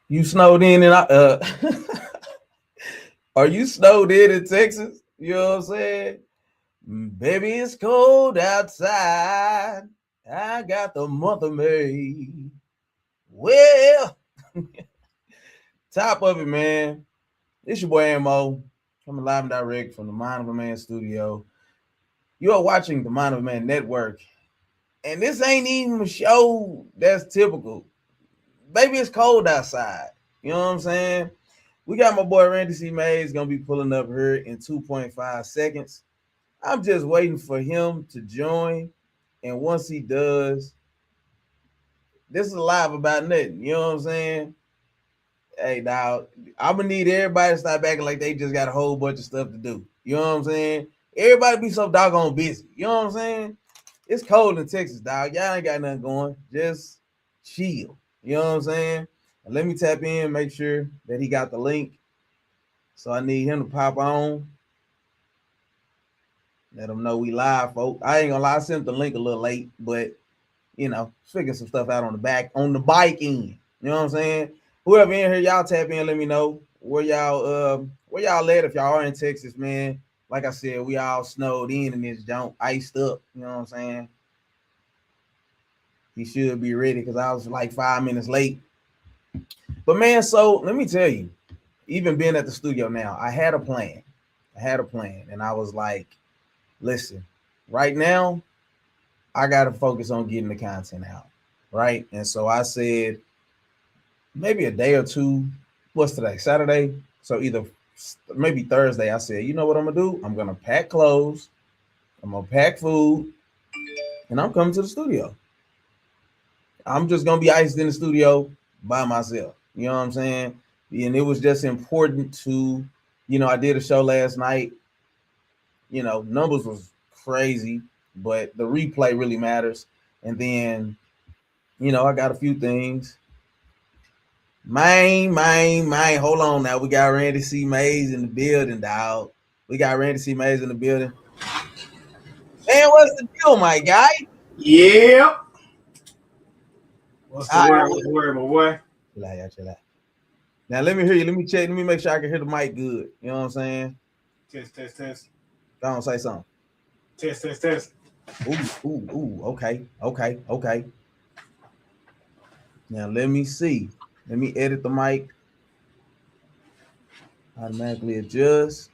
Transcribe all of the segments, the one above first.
You snowed in are you snowed in Texas? You know what I'm saying? Baby, it's cold outside. I got the month of May. Well, top of it, man. It's your boy Mo. Coming live and direct from the Mind of a Man studio. You are watching the Mind of a Man Network. And this ain't even a show that's typical. Baby, it's cold outside. You know what I'm saying? We got my boy Randy C. Mays gonna be pulling up here in 2.5 seconds. I'm just waiting for him to join. And once he does, this is live about nothing. You know what I'm saying? Hey, now I'm gonna need everybody to stop acting like they just got a whole bunch of stuff to do. You know what I'm saying? Everybody be so doggone busy. You know what I'm saying? It's cold in Texas, dog. Y'all ain't got nothing going. Just chill. You know what I'm saying? And let me tap in, make sure that he got the link. So I need him to pop on. Let him know we live, folks. I ain't gonna lie, I sent the link a little late, but figure some stuff out on the bike end. You know what I'm saying? Whoever in here, y'all tap in, let me know where y'all at if y'all are in Texas, man. Like I said, we all snowed in this jump, iced up. You know what I'm saying? He should be ready because I was like 5 minutes late. But man, so let me tell you, even being at the studio now, I had a plan. And I was like, listen, right now, I got to focus on getting the content out, right? And so I said, maybe a day or two. What's today? Saturday. So either maybe Thursday. I said, you know what I'm gonna do? I'm gonna pack clothes. I'm gonna pack food, and I'm coming to the studio. I'm just gonna be iced in the studio by myself. You know what I'm saying? And it was just important to, I did a show last night. Numbers was crazy, but the replay really matters. And then, I got a few things. Man. Hold on now. We got Randy C. Mays in the building, dog. We got Randy C. Mays in the building. Man, what's the deal, my guy? Yeah. What's the word? What's the word, my boy? Chill out. Now let me hear you. Let me check. Let me make sure I can hear the mic good. You know what I'm saying? Test. Go on, say something. Test. Ooh. Okay. Now let me see. Let me edit the mic. Automatically adjust.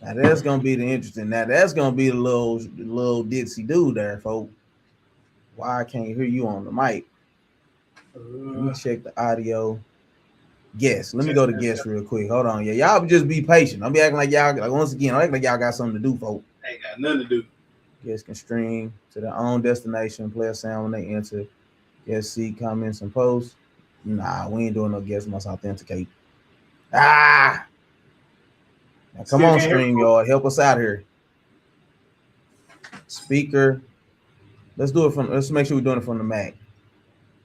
Now that's gonna be the interesting. Now that's gonna be the little ditzy dude there, folks. Why I can't hear you on the mic? Let me check the audio. Guess. Let me go to guess real quick. Hold on. Yeah, y'all just be patient. I'll be acting like y'all once again. I act like y'all got something to do, folks. Ain't got nothing to do. Guests can stream to their own destination, play a sound when they enter. Guests see comments and posts. Nah, we ain't doing no guests must authenticate. Ah, now come on, stream, y'all. Help us out here. Speaker. Let's make sure we're doing it from the Mac.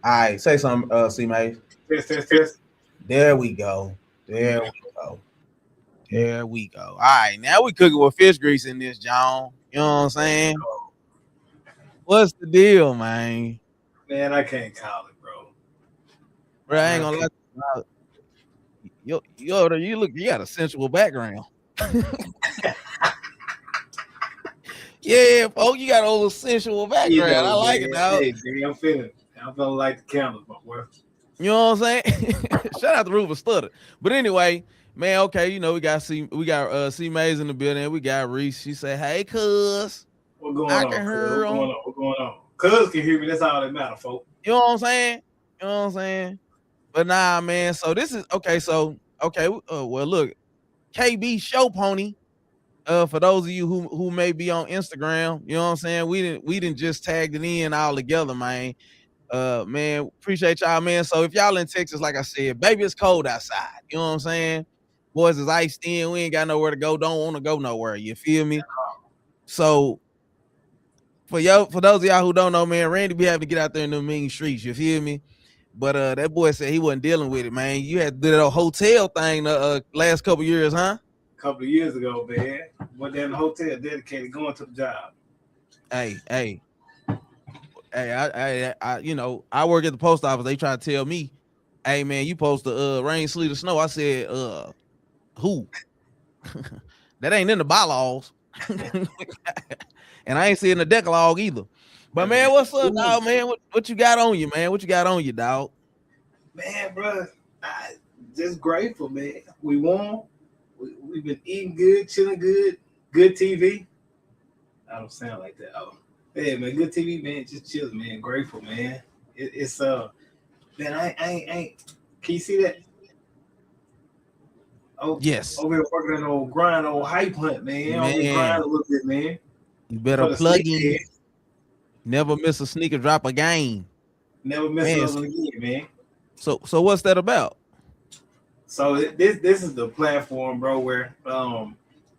All right, say something, C May. Test. There we go. There we go. All right, now we cooking with fish grease in this, John. You know what I'm saying? What's the deal, man? Man, I can't call it, bro. Bro, I ain't gonna lie. You got a sensual background. Yeah, folks, you got a little sensual background. I like it, dog. Hey, I'm feeling like the cameras, my boy. You know what I'm saying? Shout out to Rufus Stutter. But anyway, man, okay, we got C Mays in the building. We got Reese. She said, "Hey, cuz." What's going on? Cuz can hear me. That's all that matters, folks. You know what I'm saying? But nah, man. So this is okay. So okay. Well, look, KB Show Pony. For those of you who may be on Instagram, you know what I'm saying. We didn't just tagged it in all together, man. Man, appreciate y'all, man. So if y'all in Texas, like I said, baby, it's cold outside. You know what I'm saying? Boys is iced in. We ain't got nowhere to go. Don't want to go nowhere. You feel me? So for those of y'all who don't know, man, Randy be having to get out there in the mean streets. You feel me? But that boy said he wasn't dealing with it, man. You had to do that hotel thing the last couple years, huh? A couple of years ago, man. Went down the hotel, dedicated, going to the job. Hey, I work at the post office. They try to tell me, Hey man, you supposed to rain, sleet, or snow. I said, who? That ain't in the bylaws. And I ain't seeing the Decalogue either. But man, what's up, dog? Man, what you got on you, man? What you got on you, dog? Man, bro, I just grateful, man. We won. We've been eating good, chilling good, good TV. I don't sound like that. Oh, yeah, man, good TV, man. Just chilling, man. Grateful, man. It's man, I ain't. Can you see that? Oh, Yes. over here working on old grind, old hype hunt, man. Over here grind a little bit, man. You better plug in. Never miss a sneaker drop a game. Never miss another again, man. So what's that about? So this is the platform, bro, where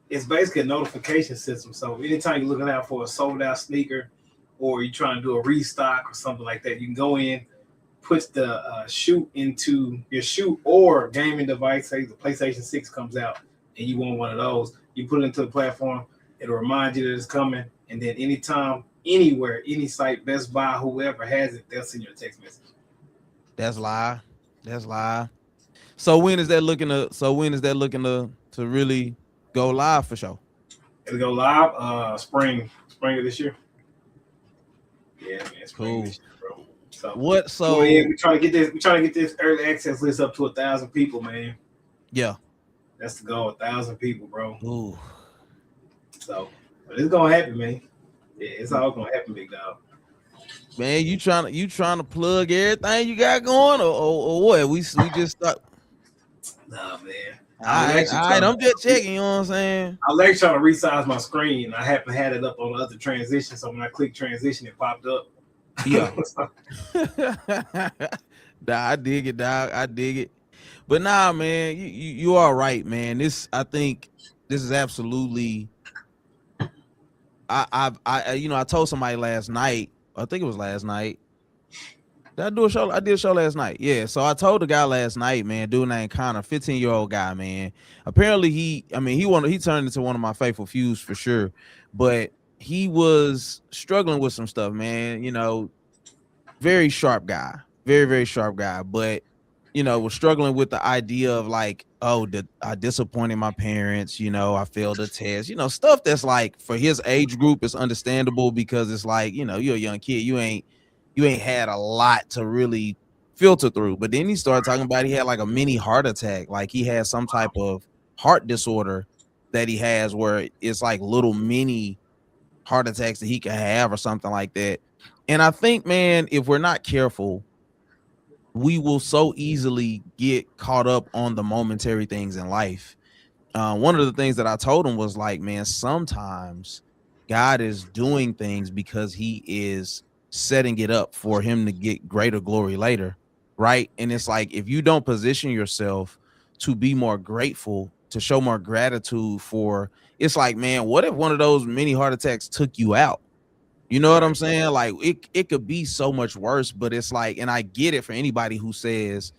it's basically a notification system. So anytime you're looking out for a sold out sneaker, or you're trying to do a restock or something like that, you can go in, put the shoe into your shoe or gaming device. Say the PlayStation 6 comes out and you want one of those, you put it into the platform. It'll remind you that it's coming, and then anytime, anywhere, any site, Best Buy, whoever has it, they'll send you a text message. That's live. So when is that looking to really go live for sure? It'll go live spring of this year. Yeah, man, spring this year, bro. So what? So we're trying to get this early access list up to 1,000 people, man. Yeah, that's the goal. 1,000 people, bro. Ooh. So it's gonna happen, man. Yeah, it's all gonna happen, big dog. Man, you trying to plug everything you got going, or what? We just stuck. Nah, man. All right, I'm just checking. You know what I'm saying? I was actually trying to resize my screen. I happen had it up on the other transition, so when I clicked transition, it popped up. Yeah. I dig it, dog. I dig it. But nah, man, you are right, man. I think this is absolutely. I told somebody last night. I think it was last night. Did I do a show? I did a show last night. Yeah. So I told the guy last night, man, dude named Connor, 15-year-old guy, man. Apparently he turned into one of my faithful fews for sure. But he was struggling with some stuff, man. You know, very sharp guy. Very, very sharp guy. But, you know, was struggling with the idea of like, oh, I disappointed my parents, you know, I failed a test, you know, stuff that's like for his age group is understandable because it's like, you know, you're a young kid, you ain't had a lot to really filter through. But then he started talking about he had like a mini heart attack, like he had some type of heart disorder that he has where it's like little mini heart attacks that he can have or something like that. And I think, man, if we're not careful, we will so easily get caught up on the momentary things in life. One of the things that I told him was like, man, sometimes God is doing things because he is setting it up for him to get greater glory later. Right. And it's like, if you don't position yourself to be more grateful, to show more gratitude for, it's like, man, what if one of those mini heart attacks took you out? You know what I'm saying? Like it could be so much worse, but it's like, and I get it for anybody who says,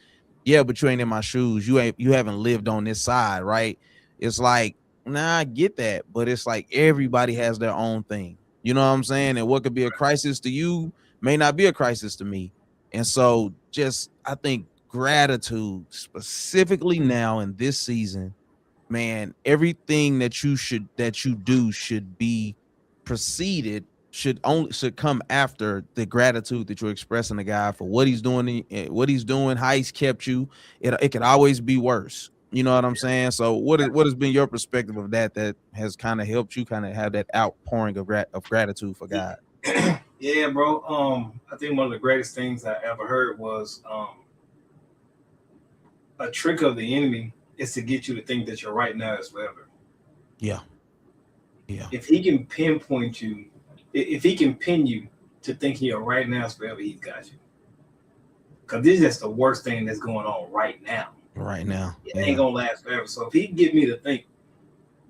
yeah, but you ain't in my shoes. You haven't lived on this side, right? It's like, nah, I get that, but it's like everybody has their own thing. You know what I'm saying? And what could be a crisis to you may not be a crisis to me. And so just, I think gratitude specifically now in this season, man, everything that you do should be preceded, should come after the gratitude that you're expressing to God for what he's doing, how he's kept you. It could always be worse. You know what I'm saying? So what has been your perspective of that has kind of helped you kind of have that outpouring of gratitude for God? Yeah, bro. I think one of the greatest things I ever heard was a trick of the enemy is to get you to think that your right now is forever. Yeah. If he can pinpoint you, if he can pin you to thinking your right now is forever, he's got you. Because this is just the worst thing that's going on right now. Right now. It ain't going to last forever. So if he can get me to think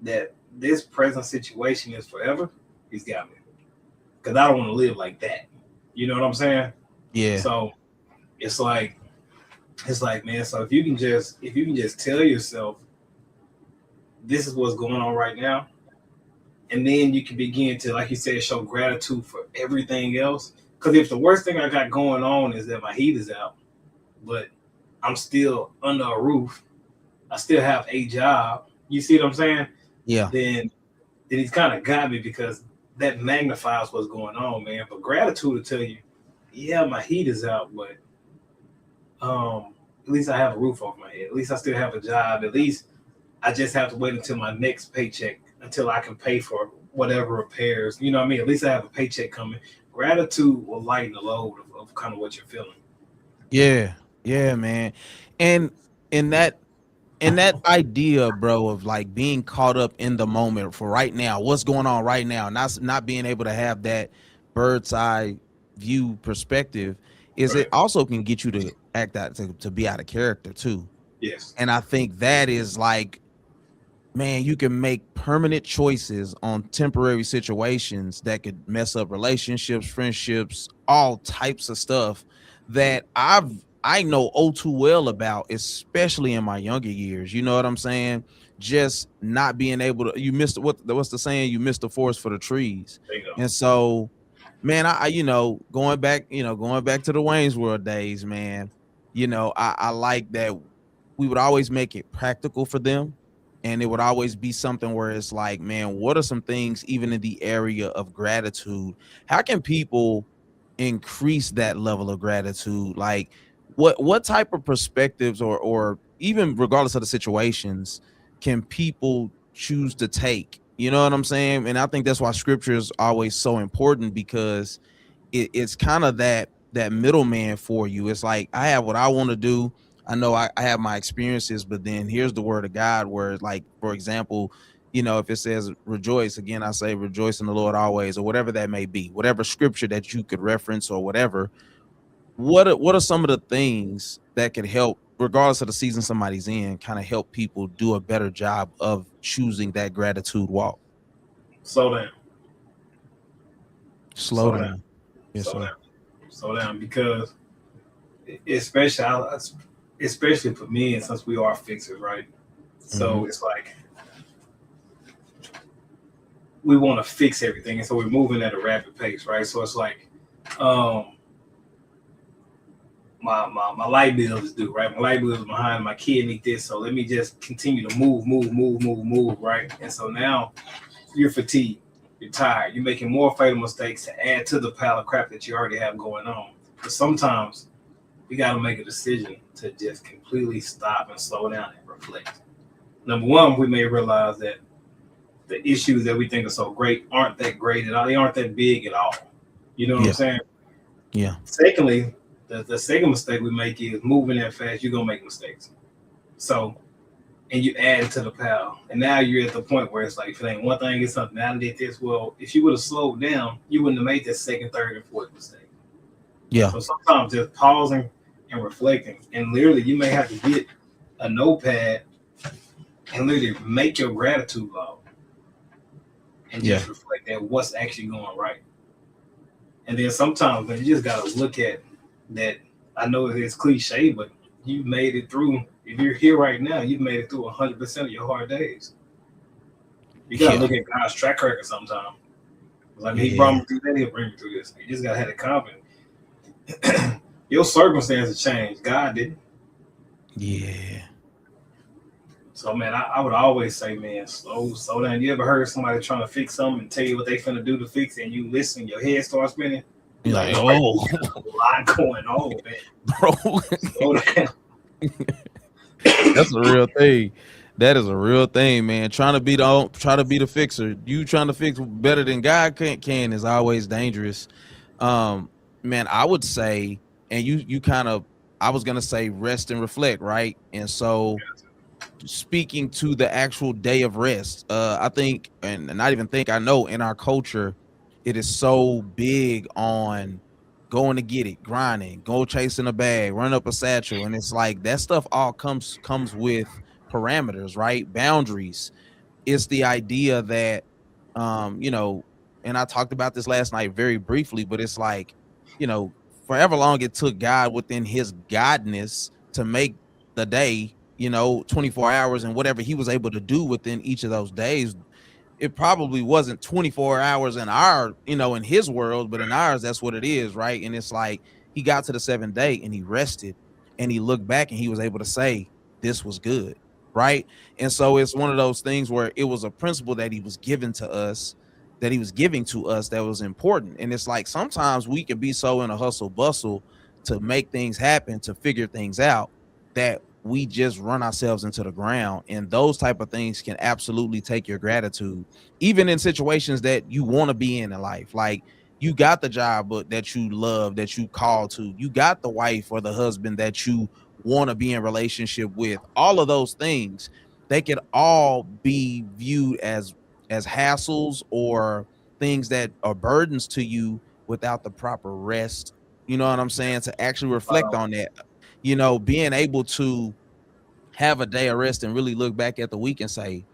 that this present situation is forever, he's got me. Because I don't want to live like that. You know what I'm saying? Yeah. So it's like, man, so if you can just tell yourself this is what's going on right now, and then you can begin to, like you said, show gratitude for everything else. Because if the worst thing I got going on is that my heat is out, but I'm still under a roof. I still have a job. You see what I'm saying? Yeah. Then he's kind of got me because that magnifies what's going on, man. But gratitude will tell you, yeah, my heat is out, but at least I have a roof over my head. At least I still have a job. At least I just have to wait until my next paycheck until I can pay for whatever repairs. You know what I mean? At least I have a paycheck coming. Gratitude will lighten the load of kind of what you're feeling. Yeah. Yeah, man. And in that idea, bro, of like being caught up in the moment for right now, what's going on right now, not being able to have that bird's eye view perspective, is it Right. also can get you to act out to be out of character too. Yes. And I think that is like, man, you can make permanent choices on temporary situations that could mess up relationships, friendships, all types of stuff that I know all too well about, especially in my younger years. You know what I'm saying? Just not being able to, you missed what's the saying? You missed the forest for the trees. There you go. And so, man, I going back to the Wayne's World days, man. I like that we would always make it practical for them, and it would always be something where it's like, man, what are some things even in the area of gratitude? How can people increase that level of gratitude? Like what type of perspectives, or even regardless of the situations, can people choose to take? You know what I'm saying? And I think that's why scripture is always so important, because it's kind of that middleman for you. It's like, I have what I want to do. I know I have my experiences, but then here's the word of God where, like, for example, if it says rejoice, again, I say rejoice in the Lord always, or whatever that may be, whatever scripture that you could reference or whatever. What are some of the things that could help, regardless of the season somebody's in, kind of help people do a better job of choosing that gratitude walk? Slow down. Slow Slow down. down. Yes, Slow sir. down. Slow down because especially especially for me, and since we are fixers, right? So it's like we want to fix everything, and so we're moving at a rapid pace, right? So it's like, um, my light bill is due, right? My light bill is behind. My kid need this, so let me just continue to move, right? And so now you're fatigued, you're tired, you're making more fatal mistakes to add to the pile of crap that you already have going on. But sometimes we got to make a decision to just completely stop and slow down and reflect. Number one, we may realize that the issues that we think are so great aren't that great at all. They aren't that big at all. You know what I'm saying? Yeah. Secondly, the second mistake we make is moving that fast. You're gonna make mistakes. So, and you add it to the pile, and now you're at the point where it's like, if it ain't one thing, it's something. I did this. Well, if you would have slowed down, you wouldn't have made that second, third, and fourth mistake. Yeah. So sometimes just pausing and reflecting, and literally, you may have to get a notepad and literally make your gratitude log, and just reflect at what's actually going right. And then sometimes, man, you just gotta look at that. I know it's cliche, but you made it through. If you're here right now, you've made it through 100% of your hard days. You gotta look at God's track record sometimes. Like, he brought me through that, he'll bring me through this. You just gotta have the confidence. Your circumstances changed. God didn't. Yeah. So, man, I would always say, man, slow down. You ever heard somebody trying to fix something and tell you what they finna do to fix it, and you listen, your head starts spinning? You're like, oh, a lot going on, man. Bro. Slow down. That's a real thing. That is a real thing, man. Try to be the fixer. You trying to fix better than God can is always dangerous. Man, I would say, and you kind of, I was gonna say rest and reflect, right? And so, speaking to the actual day of rest, I think, and not even think, I know in our culture, it is so big on going to get it, grinding, go chasing a bag, run up a satchel, and it's like that stuff all comes with parameters, right? Boundaries. It's the idea that, and I talked about this last night very briefly, but it's like, forever long it took God within his godness to make the day, 24 hours, and whatever he was able to do within each of those days, it probably wasn't 24 hours in our, in his world, but in ours, that's what it is, right? And it's like he got to the seventh day and he rested. and he looked back and he was able to say, this was good. Right. And so it's one of those things where it was a principle that he was giving to us, that he was giving to us, that was important. And it's like sometimes we can be so in a hustle bustle to make things happen, to figure things out, that we just run ourselves into the ground. And those type of things can absolutely take your gratitude, even in situations that you want to be in life. Like, you got the job that you love, that you call to, you got the wife or the husband that you want to be in relationship with. All of those things, they could all be viewed as hassles or things that are burdens to you without the proper rest. You know what I'm saying? To actually reflect on that, being able to have a day of rest and really look back at the week and say,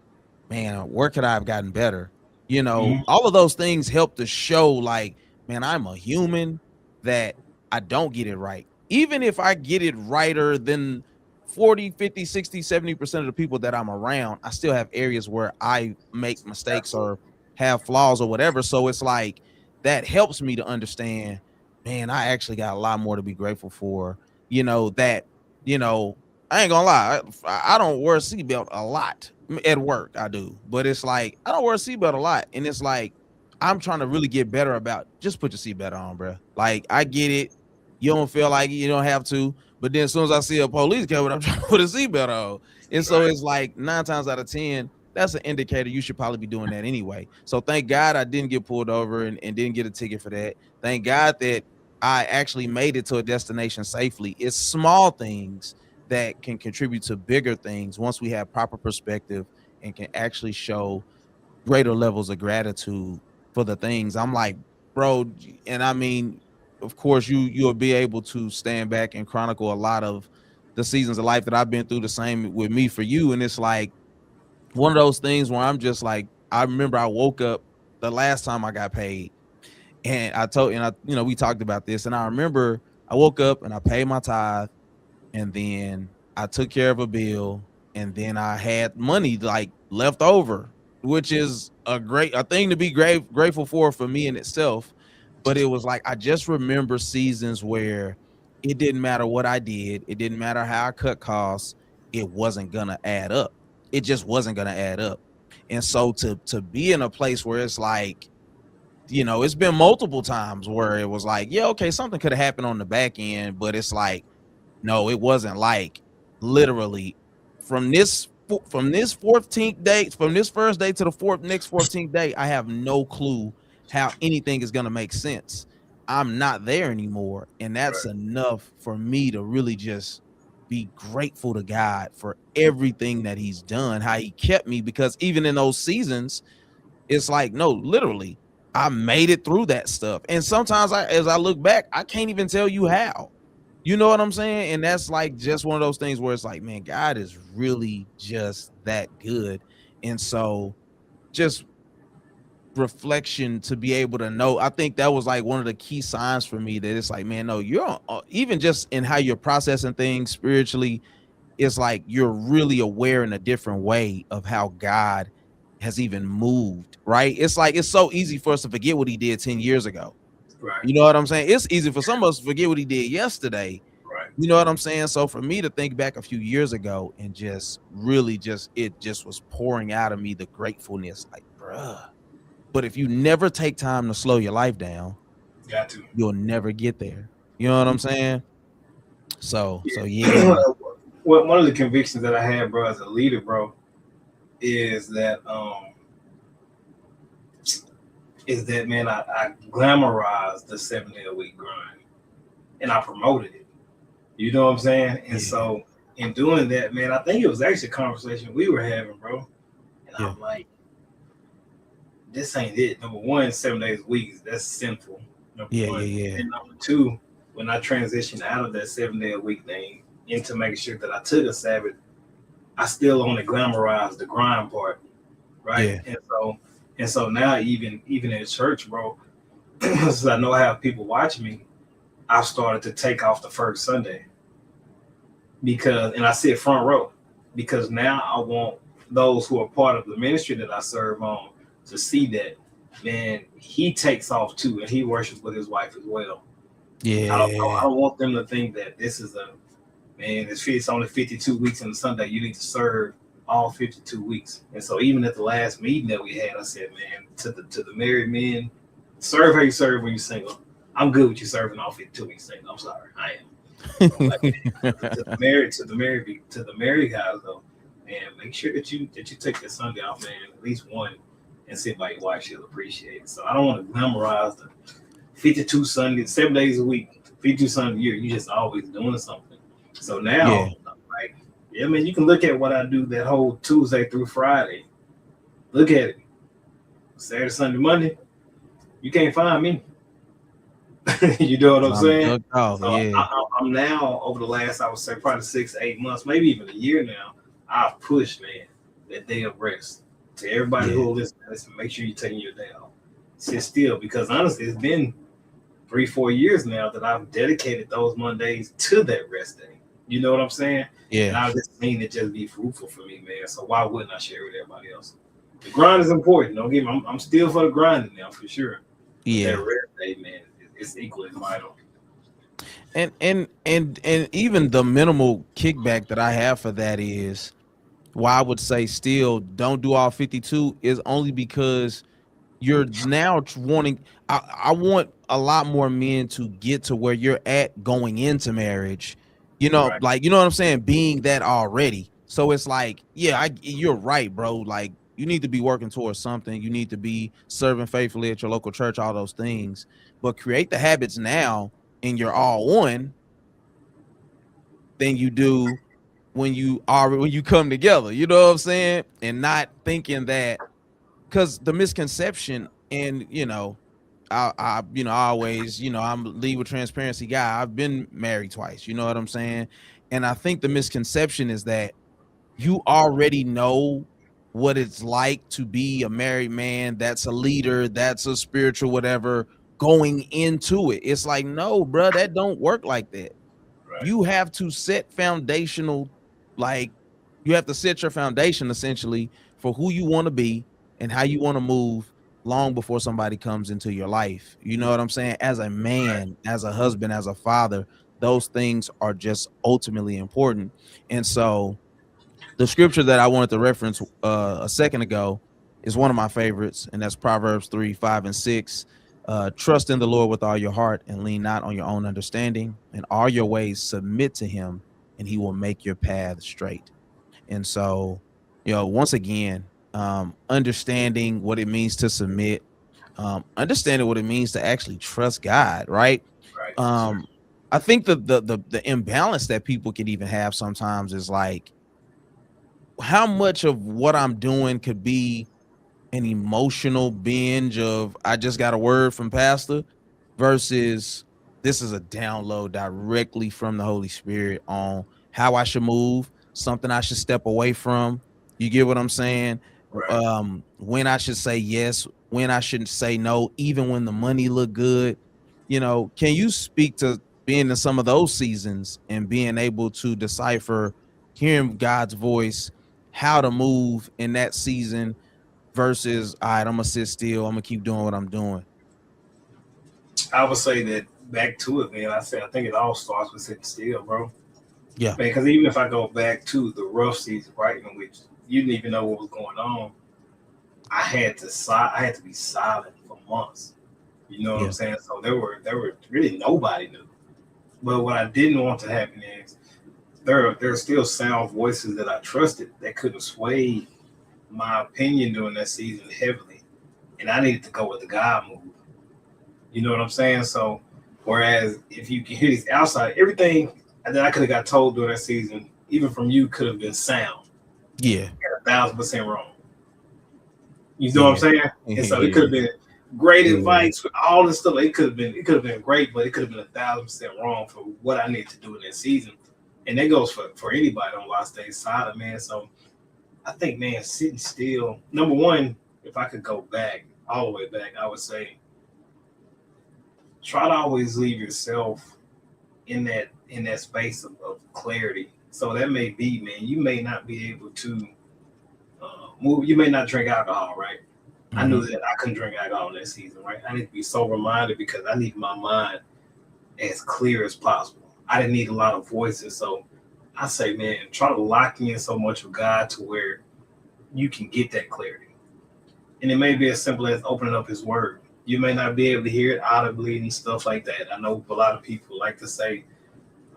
man, where could I have gotten better? All of those things help to show, like, man, I'm a human, that I don't get it right. Even if I get it righter than 40, 50, 60, 70% of the people that I'm around, I still have areas where I make mistakes or have flaws or whatever. So it's like, that helps me to understand, man, I actually got a lot more to be grateful for. That, I ain't gonna lie, I don't wear a seatbelt a lot at work. I do, but it's like, I don't wear a seatbelt a lot, and it's like, I'm trying to really get better about, just put your seatbelt on, bro. Like, I get it, you don't feel like you don't have to, but then as soon as I see a police coming, I'm trying to put a seatbelt on, and so it's like 9 times out of 10, that's an indicator you should probably be doing that anyway. So thank God I didn't get pulled over and didn't get a ticket for that. Thank God that I actually made it to a destination safely. It's small things that can contribute to bigger things once we have proper perspective and can actually show greater levels of gratitude for the things. I'm like, bro, and I mean, of course, you'll be able to stand back and chronicle a lot of the seasons of life that I've been through, the same with me for you. And it's like one of those things where I'm just like, I remember I woke up the last time I got paid, and we talked about this, and I remember I woke up and I paid my tithe, and then I took care of a bill, and then I had money like left over, which is a thing to be grateful for me in itself. But it was like, I just remember seasons where it didn't matter what I did, it didn't matter how I cut costs, it wasn't gonna add up. It just wasn't gonna add up. And so to be in a place where it's like, it's been multiple times where it was like, yeah, okay, something could have happened on the back end, but it's like, no, it wasn't. Like, literally from this 14th day, from this first day to the next 14th day, I have no clue how anything is going to make sense. I'm not there anymore. And that's enough for me to really just be grateful to God for everything that he's done, how he kept me, because even in those seasons, it's like, no, literally, I made it through that stuff. And sometimes as I look back, I can't even tell you how. You know what I'm saying? And that's like just one of those things where it's like, man, God is really just that good. And so just reflection to be able to know, I think that was like one of the key signs for me, that it's like, man, no, you're even just in how you're processing things spiritually, it's like you're really aware in a different way of how God has even moved, right? It's like, it's so easy for us to forget what he did 10 years ago. Right. You know what I'm saying? It's easy for some of us to forget what he did yesterday. Right. You know what I'm saying? So for me to think back a few years ago and just really it just was pouring out of me the gratefulness, like, bruh. But if you never take time to slow your life down, you'll never get there. You know what I'm saying? So yeah. Well, one of the convictions that I had, bro, as a leader, bro, is that man, I glamorized the 7-day-a-week grind, and I promoted it. You know what I'm saying? And so in doing that, man, I think it was actually a conversation we were having, bro. And I'm like, this ain't it. Number one, 7 days a week, that's sinful. Number one. And number two, when I transitioned out of that 7-day-a-week thing into making sure that I took a Sabbath, I still only glamorized the grind part, right? Yeah. And so now even in church, bro, since I know I have people watching me, I've started to take off the first Sunday and I sit front row, because now I want those who are part of the ministry that I serve on to see that, man, he takes off too, and he worships with his wife as well. Yeah, I don't want them to think that this is a man, it's only 52 weeks in the Sunday. You need to serve all 52 weeks. And so even at the last meeting that we had, I said, man, to the married men, serve how you serve when you're single. I'm good with you serving all 52 weeks single. I'm sorry, I am. Like, to the married guys though, man, make sure that you take the Sunday off, man, at least one, and sit by your wife. She'll appreciate it. So I don't want to glamorize the 52 Sundays, 7 days a week, 52 Sundays a year. You just always doing something. So now, like, yeah, man, you can look at what I do that whole Tuesday through Friday. Look at it. Saturday, Sunday, Monday. You can't find me. You know what I'm saying? I'm now over the last, I would say, probably 6 to 8 months, maybe even a year now. I've pushed, man, that day of rest to everybody who will listen. Make sure you're taking your day off. Sit still, because honestly, it's been 3-4 years now that I've dedicated those Mondays to that rest day. You know what I'm saying? Yeah. And I just mean it just be fruitful for me, man. So why wouldn't I share it with everybody else? The grind is important. Don't get me. I'm still for the grinding now, for sure. Yeah. That rest day, man, it's equally vital. And even the minimal kickback that I have for that is why I would say still don't do all 52 is only because you're now wanting. I want a lot more men to get to where you're at going into marriage. You know, Right. like, you know what I'm saying? Being that already. So it's like, yeah, you're right, bro. Like, you need to be working towards something. You need to be serving faithfully at your local church, all those things. But create the habits now, and you're all on than you do when you come together. You know what I'm saying? And not thinking that, because the misconception, and I always, I'm lead with transparency guy. I've been married twice. You know what I'm saying? And I think the misconception is that you already know what it's like to be a married man, that's a leader, that's a spiritual whatever, going into it. It's like, no, bro, that don't work like that. Right. You have to set foundational, like, you have to set your foundation essentially for who you want to be and how you want to move long before somebody comes into your life. You know what I'm saying? As a man, as a husband, as a father, those things are just ultimately important. And so the scripture that I wanted to reference a second ago is one of my favorites, and that's Proverbs 3:5-6. Trust in the Lord with all your heart and lean not on your own understanding. In all your ways submit to him, and he will make your path straight. And so, once again, understanding what it means to submit, understanding what it means to actually trust God, right? Right. I think the imbalance that people can even have sometimes is like, how much of what I'm doing could be an emotional binge of I just got a word from pastor versus this is a download directly from the Holy Spirit on how I should move, something I should step away from. You get what I'm saying? Right. When I should say yes, when I shouldn't say no, even when the money look good. Can you speak to being in some of those seasons and being able to decipher, hearing God's voice, how to move in that season versus, all right, I'm gonna sit still, I'm gonna keep doing what I'm doing? I would say that back to it, man. I think it all starts with sitting still, bro. Yeah. Man, because even if I go back to the rough season, right, in which you didn't even know what was going on, I had to be silent for months. You know what I'm saying? So there were really nobody knew. But what I didn't want to happen is there are still sound voices that I trusted that couldn't sway my opinion during that season heavily, and I needed to go with the God move. You know what I'm saying? So, whereas if you can hear these outside, everything that I could have got told during that season, even from you, could have been sound. Yeah, 1,000% wrong. You know what I'm saying? And so it could have been great advice for all this stuff. It could have been great, but it could have been 1,000% wrong for what I need to do in that season. And that goes for anybody on Lost Days Silent, man. So I think, man, sitting still. Number one, if I could go back, all the way back, I would say try to always leave yourself in that space of clarity. So that may be, man, you may not be able to move. You may not drink alcohol, right? Mm-hmm. I knew that I couldn't drink alcohol in that season, right? I need to be sober-minded because I need my mind as clear as possible. I didn't need a lot of voices. So I say, man, try to lock in so much of God to where you can get that clarity. And it may be as simple as opening up His Word. You may not be able to hear it audibly and stuff like that. I know a lot of people like to say,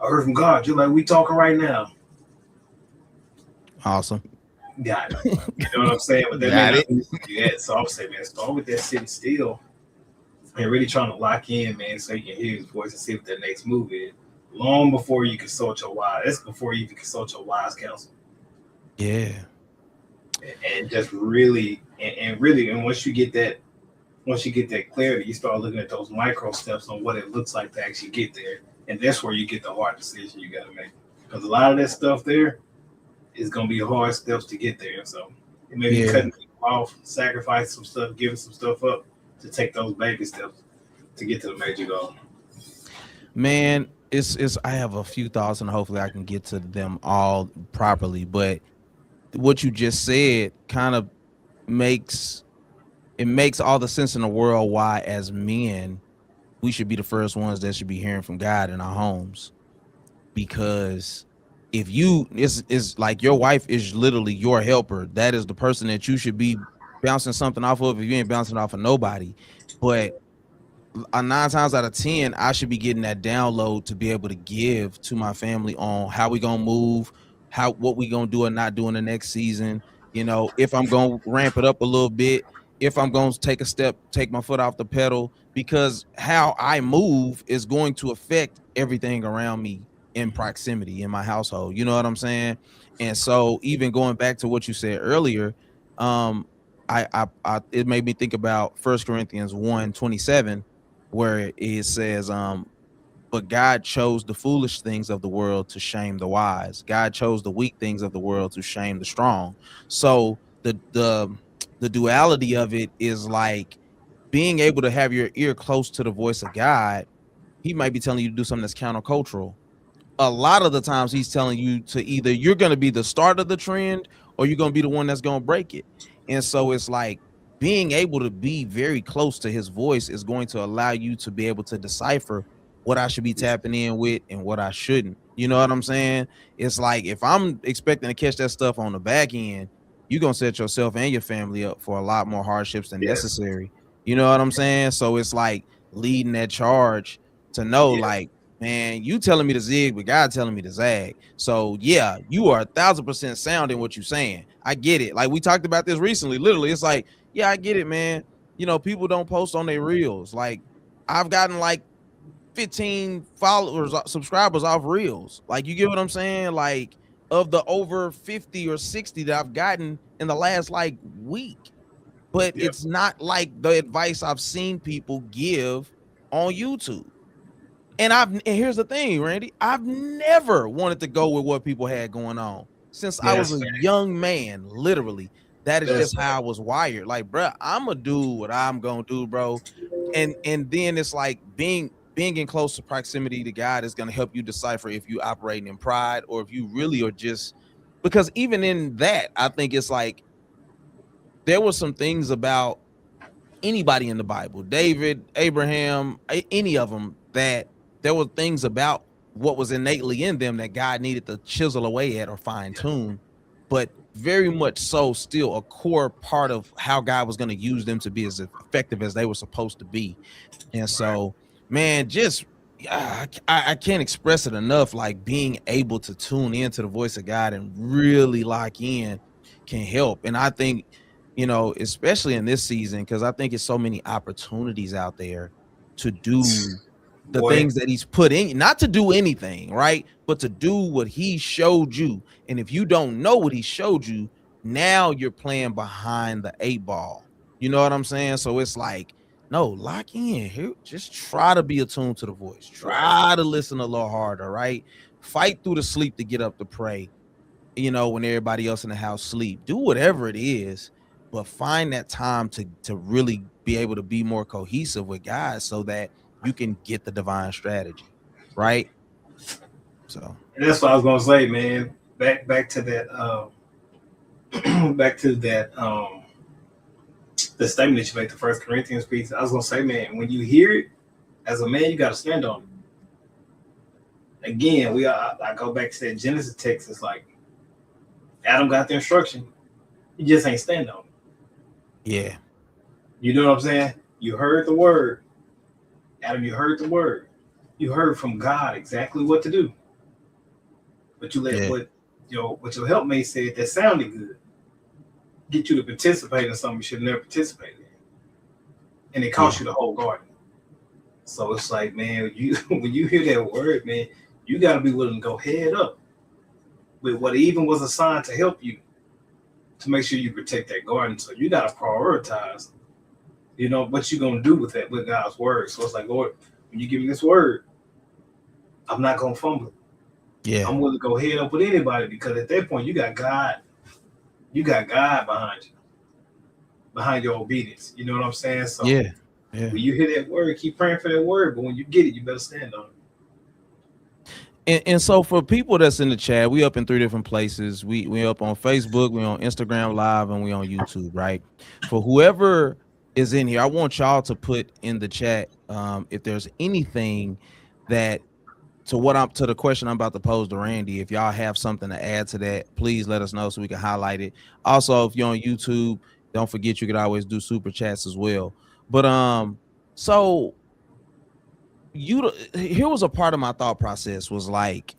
I heard from God. You're like, we talking right now. Awesome. Got it. You know what I'm saying? But that may not be yet. So I'm saying, man, start with that sitting still and really trying to lock in, man, so you can hear His voice and see what that next move is. Long before you consult your wise. That's before you even consult your wise counsel. Yeah. And just really, and once you get that clarity, you start looking at those micro steps on what it looks like to actually get there. And that's where you get the hard decision you got to make. Because a lot of that stuff there is going to be hard steps to get there. So it may be cutting people off, sacrificing some stuff, giving some stuff up to take those baby steps to get to the major goal. Man, it's I have a few thoughts and hopefully I can get to them all properly. But what you just said kind of makes all the sense in the world why as men we should be the first ones that should be hearing from God in our homes. Because if you is like your wife is literally your helper, that is the person that you should be bouncing something off of if you ain't bouncing off of nobody. But 9 times out of 10, I should be getting that download to be able to give to my family on how we gonna move, what we gonna do or not do in the next season. You know, if I'm gonna ramp it up a little bit, if I'm gonna take my foot off the pedal, because how I move is going to affect everything around me in proximity in my household. You know what I'm saying? And so even going back to what you said earlier, it made me think about 1 Corinthians 1:27, where it says, but God chose the foolish things of the world to shame the wise. God chose the weak things of the world to shame the strong. So the duality of it is like being able to have your ear close to the voice of God. He might be telling you to do something that's countercultural. A lot of the times he's telling you to either you're going to be the start of the trend or you're going to be the one that's going to break it. And so it's like being able to be very close to his voice is going to allow you to be able to decipher what I should be tapping in with and what I shouldn't. You know what I'm saying? It's like if I'm expecting to catch that stuff on the back end, you're going to set yourself and your family up for a lot more hardships than necessary. You know what I'm saying? So it's like leading that charge to know like, man, you telling me to zig, but God telling me to zag. So yeah, you are 1,000% sound in what you're saying. I get it. Like we talked about this recently. Literally, it's like, yeah, I get it, man. You know, people don't post on their reels. Like I've gotten like 15 followers, subscribers off reels. Like you get what I'm saying? Like of the over 50 or 60 that I've gotten in the last like week. But it's not like the advice I've seen people give on YouTube. And here's the thing, Randy, I've never wanted to go with what people had going on since I was a young man. Literally, that is just how I was wired. Like, bro, I'm gonna do what I'm gonna do, bro. And then it's like being in close proximity to God is gonna help you decipher if you operating in pride or if you really are just, because even in that, I think it's like there were some things about anybody in the Bible, David, Abraham, any of them, that there were things about what was innately in them that God needed to chisel away at or fine tune, but very much so still a core part of how God was going to use them to be as effective as they were supposed to be. And so, man, just I can't express it enough. Like being able to tune into the voice of God and really lock in can help. And I think, you know, especially in this season, because I think it's so many opportunities out there to do the things that he's put in, not to do anything, right? But to do what he showed you. And if you don't know what he showed you, now you're playing behind the 8 ball. You know what I'm saying? So it's like, no, lock in here. Just try to be attuned to the voice. Try to listen a little harder, right? Fight through the sleep to get up to pray, you know, when everybody else in the house sleep. Do whatever it is, but find that time to really be able to be more cohesive with God so that you can get the divine strategy, right? So and that's what I was gonna say, man. Back to that the statement that you made, the 1 Corinthians piece. I was gonna say, man, when you hear it as a man, you gotta stand on it. again, I go back to that Genesis text. It's like Adam got the instruction, he just ain't stand on it. Yeah. You know what I'm saying? You heard the word, Adam. You heard the word. You heard from God exactly what to do, but you let Yeah. what your helpmate said that sounded good get you to participate in something you should never participate in, and it cost you the whole garden. So it's like, man, you when you hear that word, man, you got to be willing to go head up with what even was assigned to help you to make sure you protect that garden. So you got to prioritize, what you're gonna do with that with God's word. So it's like, Lord, when you give me this word, I'm not gonna fumble it. Yeah. I'm willing to go head up with anybody because at that point you got God behind your obedience. You know what I'm saying? So Yeah. when you hear that word, keep praying for that word. But when you get it, you better stand on it. And so for people that's in the chat, we up in 3 different places. We up on Facebook, we on Instagram Live, and we on YouTube, right? For whoever is in here, I want y'all to put in the chat if there's anything that to the question I'm about to pose to Randy. If y'all have something to add to that, please let us know so we can highlight it. Also, if you're on YouTube, don't forget you could always do super chats as well. But so here was a part of my thought process was like,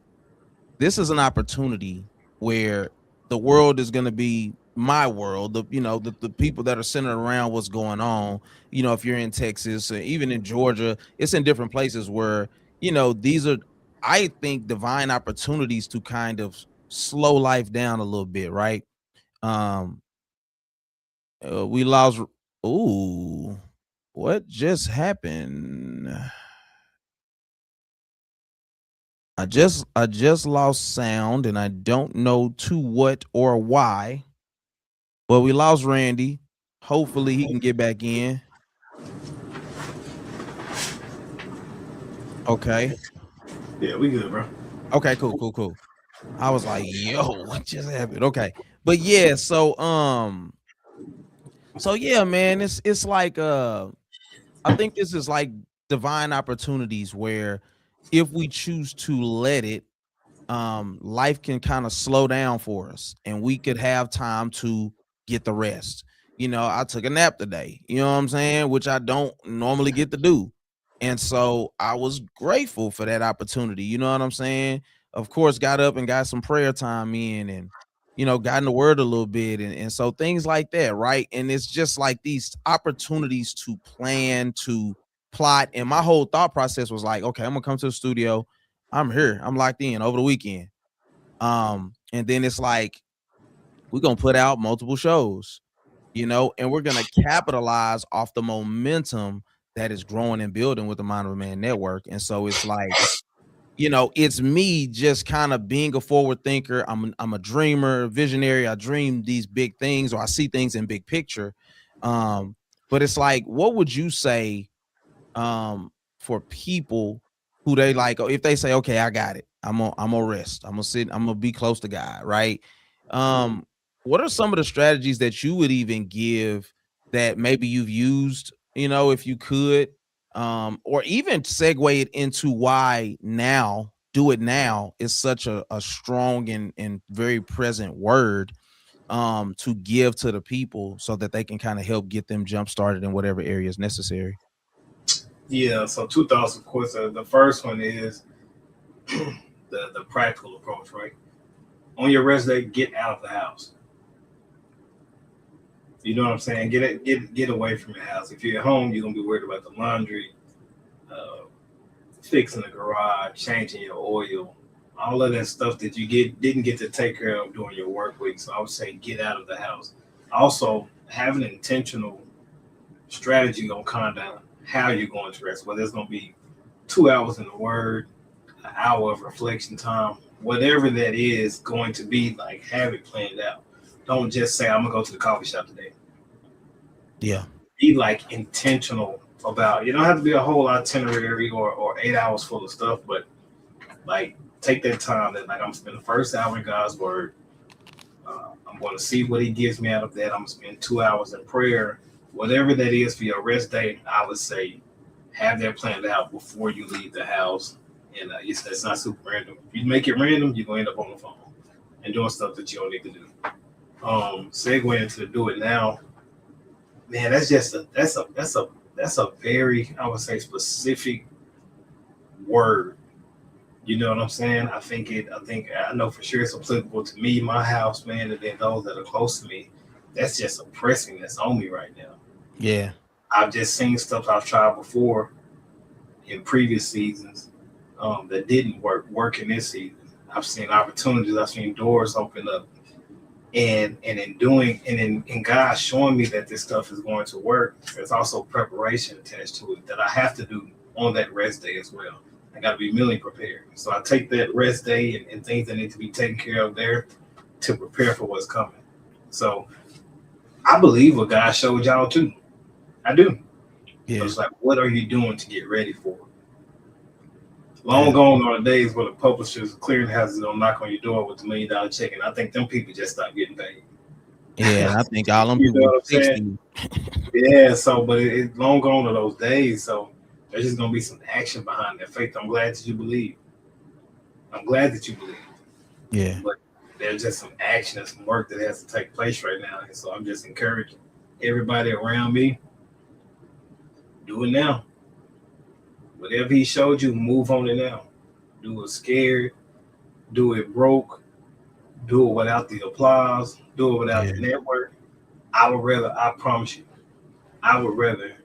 this is an opportunity where the world is going to be my world, the people that are centered around what's going on. If you're in Texas or even in Georgia, it's in different places where, these are, I think, divine opportunities to kind of slow life down a little bit, right? We lost. Ooh, what just happened? I just lost sound and I don't know to what or why. But we lost Randy. Hopefully he can get back in. Okay. Yeah, we good, bro. Okay, cool. I was like, yo, what just happened? Okay. But yeah, so yeah, man, it's like I think this is like divine opportunities where if we choose to let it, life can kind of slow down for us and we could have time to get the rest. I took a nap today, you know what I'm saying, which I don't normally get to do. And so I was grateful for that opportunity, you know what I'm saying? Of course, got up and got some prayer time in and got in the word a little bit and so things like that, right? And it's just like these opportunities to plan, to plot. And my whole thought process was like, okay, I'm gonna come to the studio. I'm here. I'm locked in over the weekend. And then it's like we're gonna put out multiple shows, and we're gonna capitalize off the momentum that is growing and building with the Mind of a Man Network. And so it's like, it's me just kind of being a forward thinker. I'm a dreamer, visionary. I dream these big things, or I see things in big picture. But it's like, what would you say for people who they like, if they say, okay, I got it, I'm gonna rest, I'm gonna sit, I'm gonna be close to God, right? What are some of the strategies that you would even give that maybe you've used, if you could, or even segue it into why now do it now is such a strong and very present word to give to the people so that they can kind of help get them jump started in whatever area is necessary? Yeah, so 2 thoughts, of course. The first one is the practical approach, right? On your rest day, get out of the house. You know what I'm saying? Get away from your house. If you're at home, you're gonna be worried about the laundry, fixing the garage, changing your oil, all of that stuff that you didn't get to take care of during your work week. So I would say get out of the house. Also, have an intentional strategy on kind of how you're going to rest. Whether it's going to be 2 hours in the Word, an hour of reflection time, whatever that is going to be, like have it planned out. Don't just say I'm gonna go to the coffee shop today. Yeah. Be like intentional about. You don't have to be a whole itinerary or 8 hours full of stuff, but like take that time that like I'm spending the first hour in God's Word. I'm going to see what He gives me out of that. I'm going to spend 2 hours in prayer. Whatever that is for your rest day, I would say have that planned out before you leave the house. And it's not super random. If you make it random, you're gonna end up on the phone and doing stuff that you don't need to do. Segue into do it now, man. That's a very, I would say, specific word. You know what I'm saying? I know for sure it's applicable to me, my house, man, and then those that are close to me. That's just a pressing that's on me right now. Yeah. I've just seen stuff I've tried before in previous seasons that didn't work in this season. I've seen opportunities, I've seen doors open up, and in doing and in God showing me that this stuff is going to work. There's also preparation attached to it that I have to do on that rest day as well. I got to be mentally prepared. So I take that rest day and things that need to be taken care of there to prepare for what's coming. So I believe what God showed y'all too. I do. Yeah. So it's like, what are you doing to get ready for it? Long gone are the days where the publishers, clearinghouses don't knock on your door with $1 million check, and I think them people just stopped getting paid. Yeah, I think all them You know people what I'm saying? Yeah, so but it's long gone are those days. So there's just gonna be some action behind that faith. I'm glad that you believe. Yeah. But there's just some action and some work that has to take place right now. And so I'm just encouraging everybody around me, do it now. Whatever he showed you, move on it now. Do it scared, do it broke, do it without the applause, do it without the network. I promise you, I would rather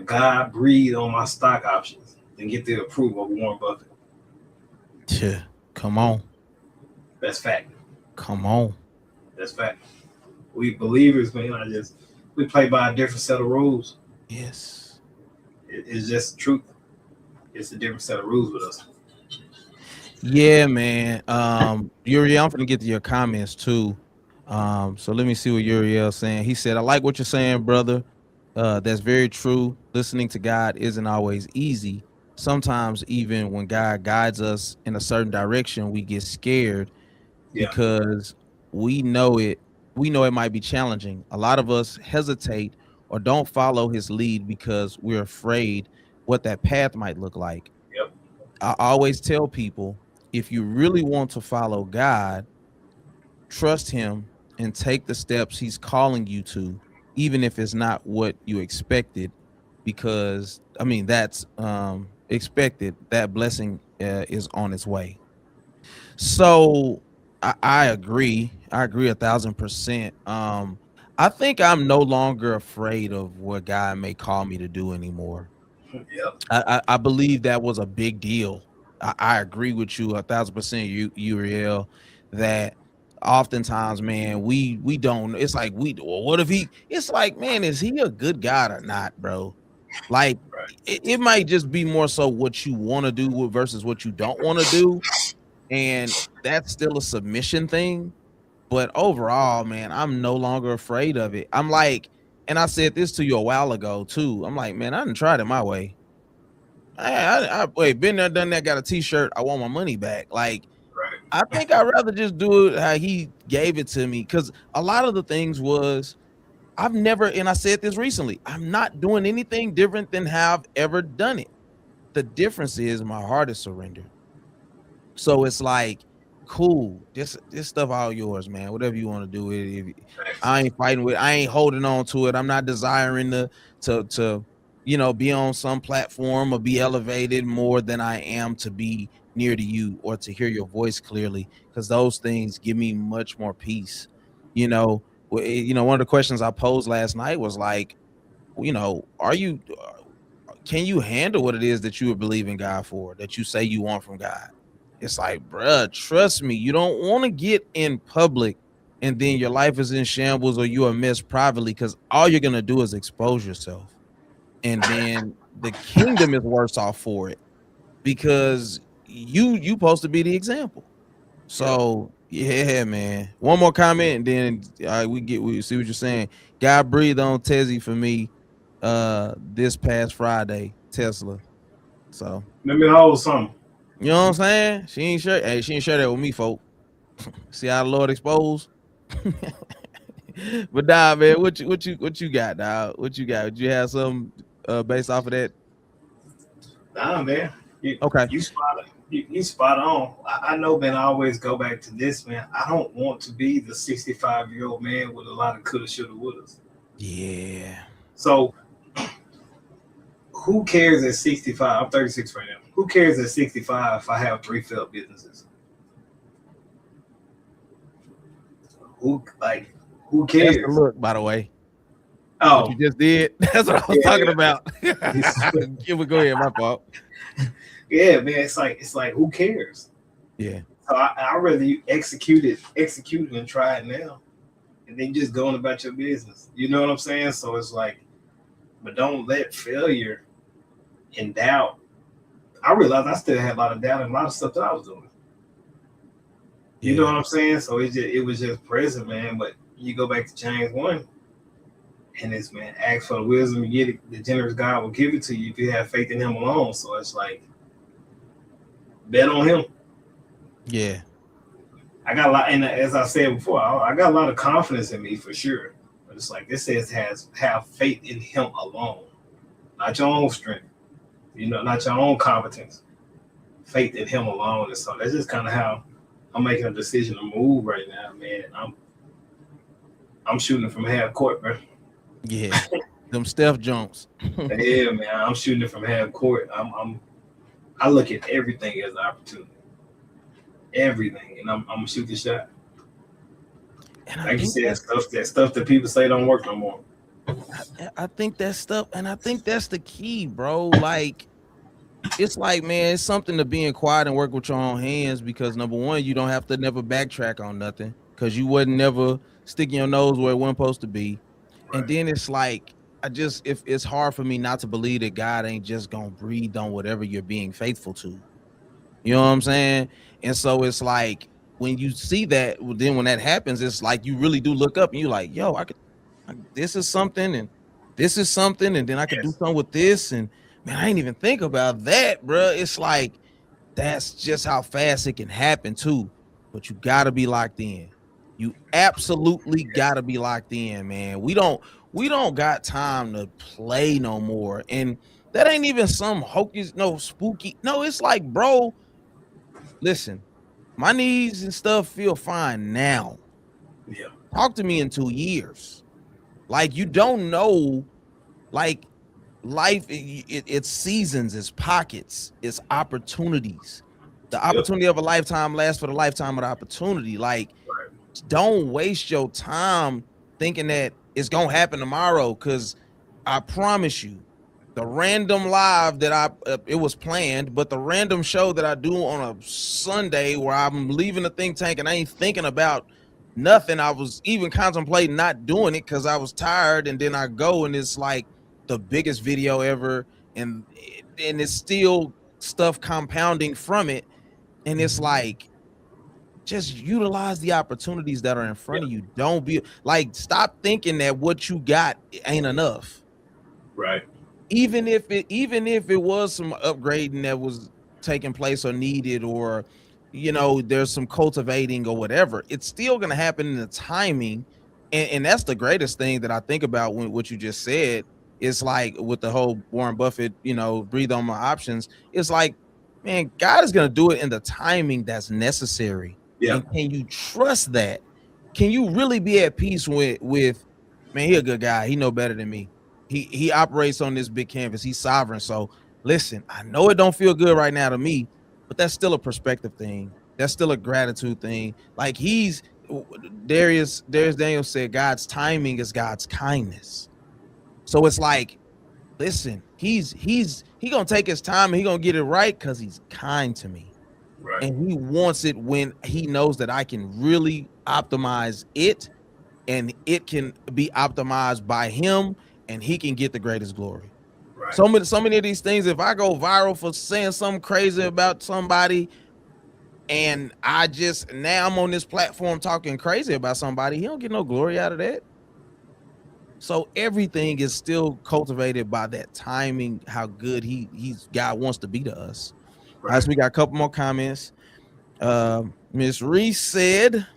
God breathe on my stock options than get the approval of Warren Buffett. Yeah. Come on. That's fact. Come on. That's fact. We believers, man, we play by a different set of rules. Yes. It's just the truth. It's a different set of rules with us. Yeah, man. Uriel, I'm gonna get to your comments too. So let me see what Uriel's saying. He said, I like what you're saying, brother. That's very true. Listening to God isn't always easy. Sometimes even when God guides us in a certain direction, we get scared because we know it might be challenging. A lot of us hesitate or don't follow his lead because we're afraid what that path might look like. Yep. I always tell people, if you really want to follow God, trust him and take the steps he's calling you to, even if it's not what you expected, because that's expected. That blessing is on its way. So I agree 1,000%. I think I'm no longer afraid of what God may call me to do anymore. Yep. I believe that was a big deal. I agree with you 1,000%, Uriel, that oftentimes, man, we don't. It's like what if he? It's like, man, is he a good God or not, bro? Like it might just be more so what you want to do versus what you don't want to do, and that's still a submission thing. But overall, man, I'm no longer afraid of it. I'm like, and I said this to you a while ago too. I'm like, man, I didn't try it my way. I been there, done that, got a t-shirt. I want my money back. Like, I think I'd rather just do it how he gave it to me. Because a lot of the things was, I've never, and I said this recently, I'm not doing anything different than how I've ever done it. The difference is my heart is surrendered. So it's like, cool, this stuff all yours, man. Whatever you want to do with it. I ain't fighting with, I ain't holding on to it. I'm not desiring to be on some platform or be elevated more than I am to be near to you or to hear your voice clearly, because those things give me much more peace. One of the questions I posed last night was like, can you handle what it is that you would believe in God for, that you say you want from God? It's like, bruh, trust me, you don't want to get in public and then your life is in shambles or you're a mess privately, because all you're going to do is expose yourself. And then the kingdom is worse off for it, because you supposed to be the example. So yeah, man. One more comment and then we see what you're saying. God breathed on Tezzy for me this past Friday, Tesla. So let me hold something. You know what I'm saying? She ain't share that with me, folk. See how the Lord exposed. But nah, man, what you got, dog? What you got? Would you have some based off of that? Nah, man. Okay. You spot on. I know, man. I always go back to this, man. I don't want to be the 65-year-old man with a lot of coulda, shoulda, wouldas. Yeah. So who cares at 65? I'm 36 right now. Who cares at 65 if I have 3 failed businesses? Who That's cares? the look, by the way. Oh, What you just did. That's what I was talking about. Here we go ahead. My fault. Yeah, man. It's like who cares? Yeah. So I rather you execute it and try it now, and then just going about your business. You know what I'm saying? So it's like, but don't let failure and doubt. I realized I still had a lot of doubt in a lot of stuff that I was doing. You know what I'm saying? So it was just present, man. But you go back to James 1, and it's, man, ask for the wisdom, you get it. The generous God will give it to you if you have faith in Him alone. So it's like, bet on Him. Yeah. I got a lot, and as I said before, I got a lot of confidence in me for sure. But it's like this says have faith in Him alone, not your own strength. You know, not your own competence. Faith in Him alone. And so that's just kind of how I'm making a decision to move right now, man. I'm shooting from half court, bro. Yeah. Them Steph Jones. Yeah, man. I'm shooting it from half court. I look at everything as an opportunity. Everything. And I'm gonna shoot the shot. And like you said, stuff that people say don't work no more. I think that stuff, and I think that's the key, bro. Like, it's like, man, it's something to being quiet and work with your own hands, because number one, you don't have to never backtrack on nothing, because you wasn't never sticking your nose where it wasn't supposed to be. Right. And then it's like, if it's hard for me not to believe that God ain't just gonna breathe on whatever you're being faithful to. You know what I'm saying? And so it's like, when you see that, then when that happens, it's like you really do look up and you're like, yo, this is something, and this is something, and then I could do something with this, and man, I ain't even think about that, bro. It's like, that's just how fast it can happen too. But you gotta be locked in. You absolutely gotta be locked in, man. We don't got time to play no more. And that ain't even some hocus, no spooky. No, it's like, bro, listen, my knees and stuff feel fine now. Yeah. Talk to me in 2 years. Like, you don't know, like, life, it's seasons, it's pockets, it's opportunities. The opportunity of a lifetime lasts for the lifetime of the opportunity. Like, don't waste your time thinking that it's gonna happen tomorrow, because I promise you, the random live that it was planned, but the random show that I do on a Sunday where I'm leaving the think tank and I ain't thinking about nothing. I was even contemplating not doing it because I was tired, and then I go and it's like the biggest video ever, and it's still stuff compounding from it. And it's like, just utilize the opportunities that are in front of you. Don't be like, stop thinking that what you got ain't enough. Right. Even if it was some upgrading that was taking place or needed, or, you know, there's some cultivating or whatever, it's still going to happen in the timing. And that's the greatest thing that I think about when what you just said. It's like with the whole Warren Buffett, you know, breathe on my options. It's like, man, God is going to do it in the timing that's necessary. Yeah. And can you trust that? Can you really be at peace with, man, he a good guy. He know better than me. He operates on this big canvas. He's sovereign. So listen, I know it don't feel good right now to me, but that's still a perspective thing. That's still a gratitude thing. Like, Darius Daniel said, God's timing is God's kindness. So it's like, listen, he gonna take his time and he gonna get it right because he's kind to me. Right. And he wants it when he knows that I can really optimize it, and it can be optimized by him, and he can get the greatest glory. Right. So many of these things, if I go viral for saying something crazy about somebody, and now I'm on this platform talking crazy about somebody, he don't get no glory out of that. So everything is still cultivated by that timing, how good God wants to be to us. Right. All right, so we got a couple more comments. Miss Reese said,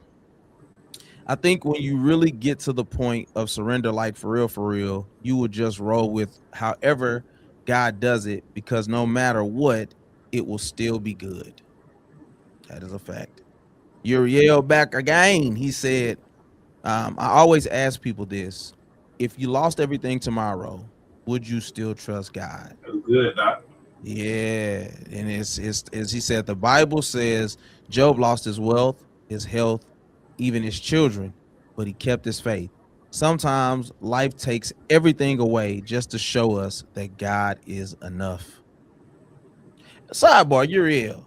I think when you really get to the point of surrender, like for real, you would just roll with however God does it, because no matter what, it will still be good. That is a fact. Uriel back again. He said, I always ask people this. If you lost everything tomorrow, would you still trust God? It was good, Doc. Yeah. And it's as he said, the Bible says Job lost his wealth, his health, even his children, but he kept his faith. Sometimes life takes everything away just to show us that God is enough. Sidebar, you're ill.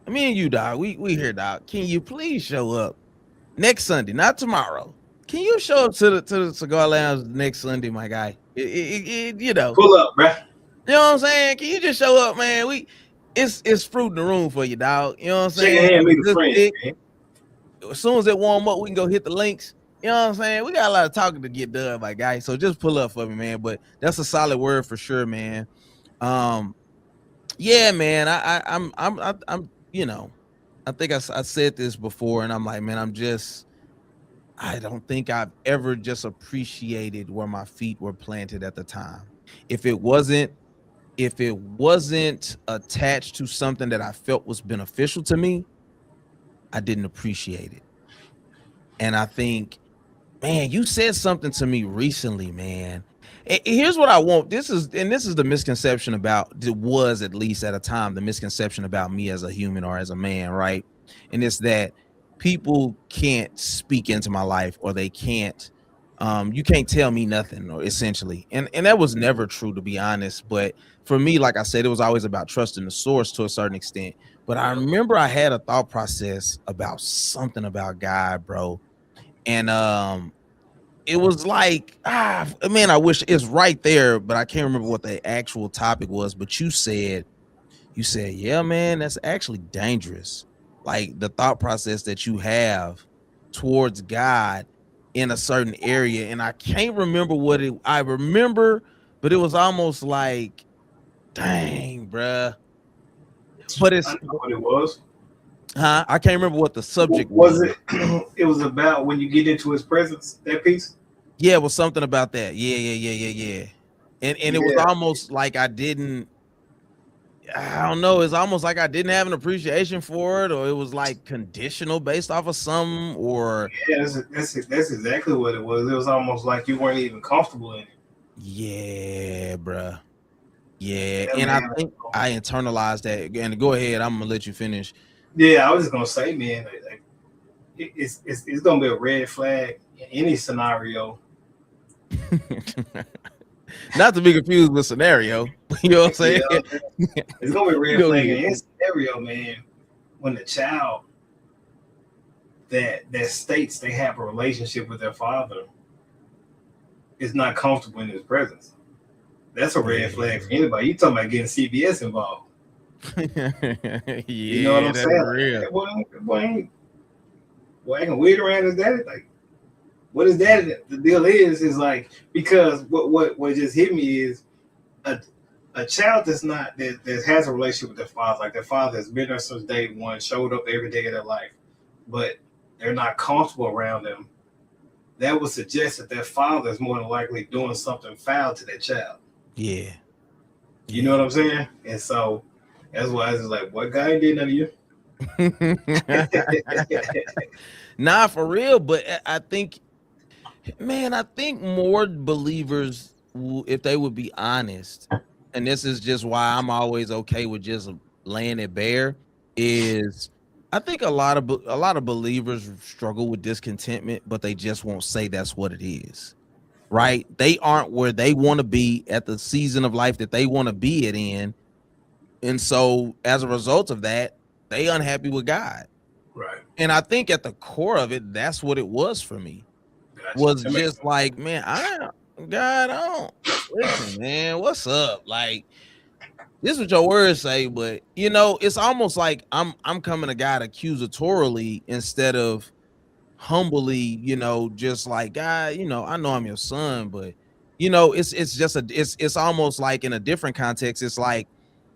Me and you, dog. We here, dog. Can you please show up next Sunday, not tomorrow? Can you show up to the cigar lounge next Sunday, my guy? You know, Pull up, bruh. you know what I'm saying? Can you just show up, man? It's fruit in the room for you, dog. You know what I'm Shake saying? a hand, meet a friend, man. As soon as it warm up, we can go hit the links. You know what I'm saying? We got a lot of talking to get done, my guy. So just pull up for me, man. But that's a solid word for sure, man. Yeah, man. I'm you know, I think I said this before, and I'm like, man, I don't think I've ever just appreciated where my feet were planted at the time. If it wasn't attached to something that I felt was beneficial to me, I didn't appreciate it. And I think, man, you said something to me recently, man. Here's what I want. This is the misconception about, it was at least at a time, the misconception about me as a human or as a man, right? And it's that people can't speak into my life, or they can't, you can't tell me nothing, or essentially. And that was never true, to be honest. But for me, like I said, it was always about trusting the source to a certain extent. But I remember I had a thought process about something about God, bro. And it was like, man, I wish it's right there, but I can't remember what the actual topic was. But you said, yeah, man, that's actually dangerous. Like the thought process that you have towards God in a certain area. And I can't remember I remember, but it was almost like, dang, bruh. But it's, I know what it was. huh? I can't remember what the subject was. It it was about when you get into his presence, that piece. Yeah, it was something about that. Yeah. And it was almost like I don't know. It's almost like I didn't have an appreciation for it, or it was like conditional based off of something, or yeah, that's exactly what it was. It was almost like you weren't even comfortable in it. Yeah, bruh. Yeah, and man, I think I internalized that. And go ahead, I'm gonna let you finish. Yeah, I was just gonna say, man, like, it's gonna be a red flag in any scenario. Not to be confused with scenario. You know what I'm saying? Yeah, it's gonna be a red flag in any scenario, man. When the child that states they have a relationship with their father is not comfortable in his presence, that's a red flag for anybody. You talking about getting CBS involved? Yeah, you know what I'm saying? Like, boy acting weird around his daddy. Like, what is that? The deal is like, because what just hit me is a child that has a relationship with their father, like their father has been there since day one, showed up every day of their life, but they're not comfortable around them. That would suggest that their father is more than likely doing something foul to their child. Yeah. You know what I'm saying? And so that's why I was like, what guy did none of you? Nah, for real. But I think, man, more believers, if they would be honest, and this is just why I'm always okay with just laying it bare, is I think a lot of believers struggle with discontentment, but they just won't say that's what it is. Right? They aren't where they want to be at the season of life that they want to be it in. And so as a result of that, they unhappy with God. Right. And I think at the core of it, that's what it was for me. Gotcha. Was just like, man, I don't listen, man, what's up? Like, this is what your words say, but you know, it's almost like I'm coming to God accusatorily instead of humbly, you know, just like, God, you know, I know I'm your son, but you know, it's almost like in a different context. It's like,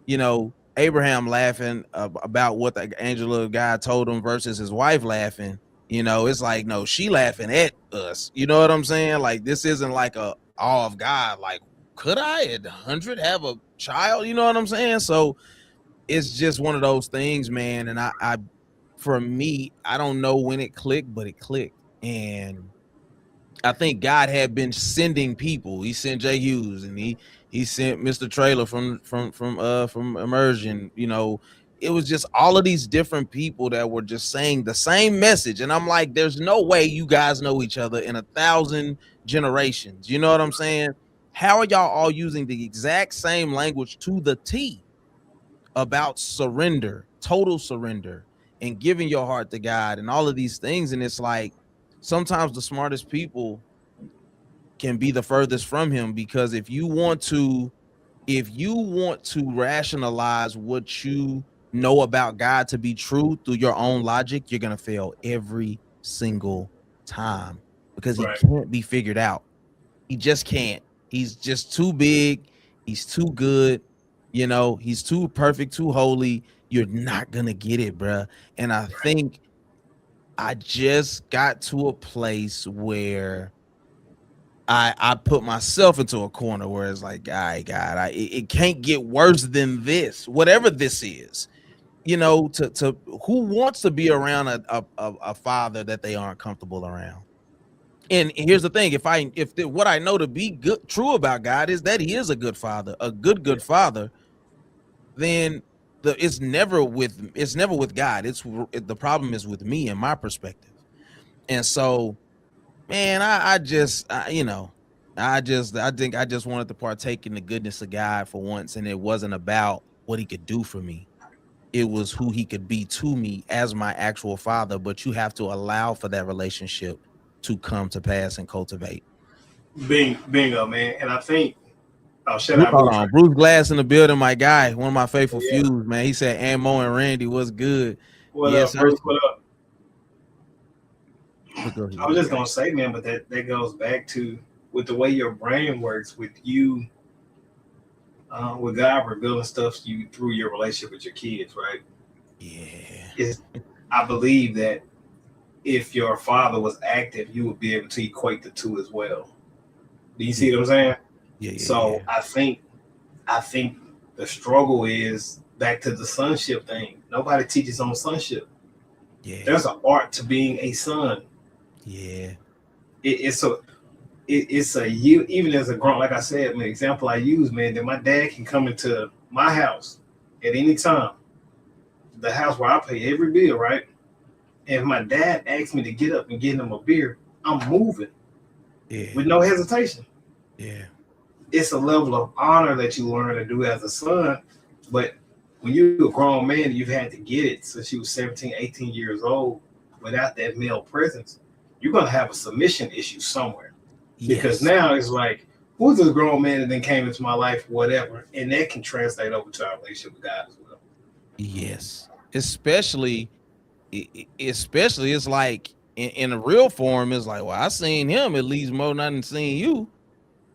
you know, Abraham laughing about what the angel of God told him versus his wife laughing. You know, it's like, no, she laughing at us. You know what I'm saying? Like, this isn't like a awe of God. Like, could I at 100 have a child? You know what I'm saying? So it's just one of those things, man. And I for me, I don't know when it clicked, but it clicked. And I think God had been sending people. He sent Jay Hughes, and he sent Mr. Trailer from Immersion. You know, it was just all of these different people that were just saying the same message. And I'm like, there's no way you guys know each other in 1,000 generations. You know what I'm saying? How are y'all all using the exact same language to the T about surrender, total surrender, and giving your heart to God and all of these things? And it's like sometimes the smartest people can be the furthest from him, because if you want to rationalize what you know about God to be true through your own logic, you're going to fail every single time, because he Right. can't be figured out. He just can't. He's just too big. He's too good. You know, he's too perfect, too holy. You're not going to get it, bruh. And I think I just got to a place where I put myself into a corner where it's like, God, it can't get worse than this, whatever this is. You know, to who wants to be around a father that they aren't comfortable around? And here's the thing: what I know to be good, true about God is that He is a good father, a good father. Then it's never with God. The problem is with me and my perspective. And so, man, I think I just wanted to partake in the goodness of God for once, and it wasn't about what He could do for me. It was who He could be to me as my actual father. But you have to allow for that relationship to come to pass and cultivate. Bingo, man. And I think, oh, shout out Hold Bruce. on, Bruce Glass in the building, my guy, one of my faithful Yeah. fews, man. He said, "Ammo and Randy was good." What Yes, up, Bruce? What up? I was just gonna say, man, but that goes back to with the way your brain works, with you, with God revealing stuff to you through your relationship with your kids, right? Yeah. I believe that if your father was active, you would be able to equate the two as well. Do you see what I'm saying? Yeah. So I think the struggle is back to the sonship thing. Nobody teaches on sonship. Yeah. There's an art to being a son. Yeah. It's a you, even as a grown, like I said, an example I use, man, that my dad can come into my house at any time, the house where I pay every bill, right? And if my dad asks me to get up and get him a beer, I'm moving with no hesitation. Yeah. It's a level of honor that you learn to do as a son. But when you're a grown man, you've had to get it since you were 17, 18 years old without that male presence, you're going to have a submission issue somewhere. Because now it's like, who's this grown man that then came into my life, whatever. And that can translate over to our relationship with God as well. Yes. Especially it's like in a real form, it's like, well, I seen him at least more than I done seen you.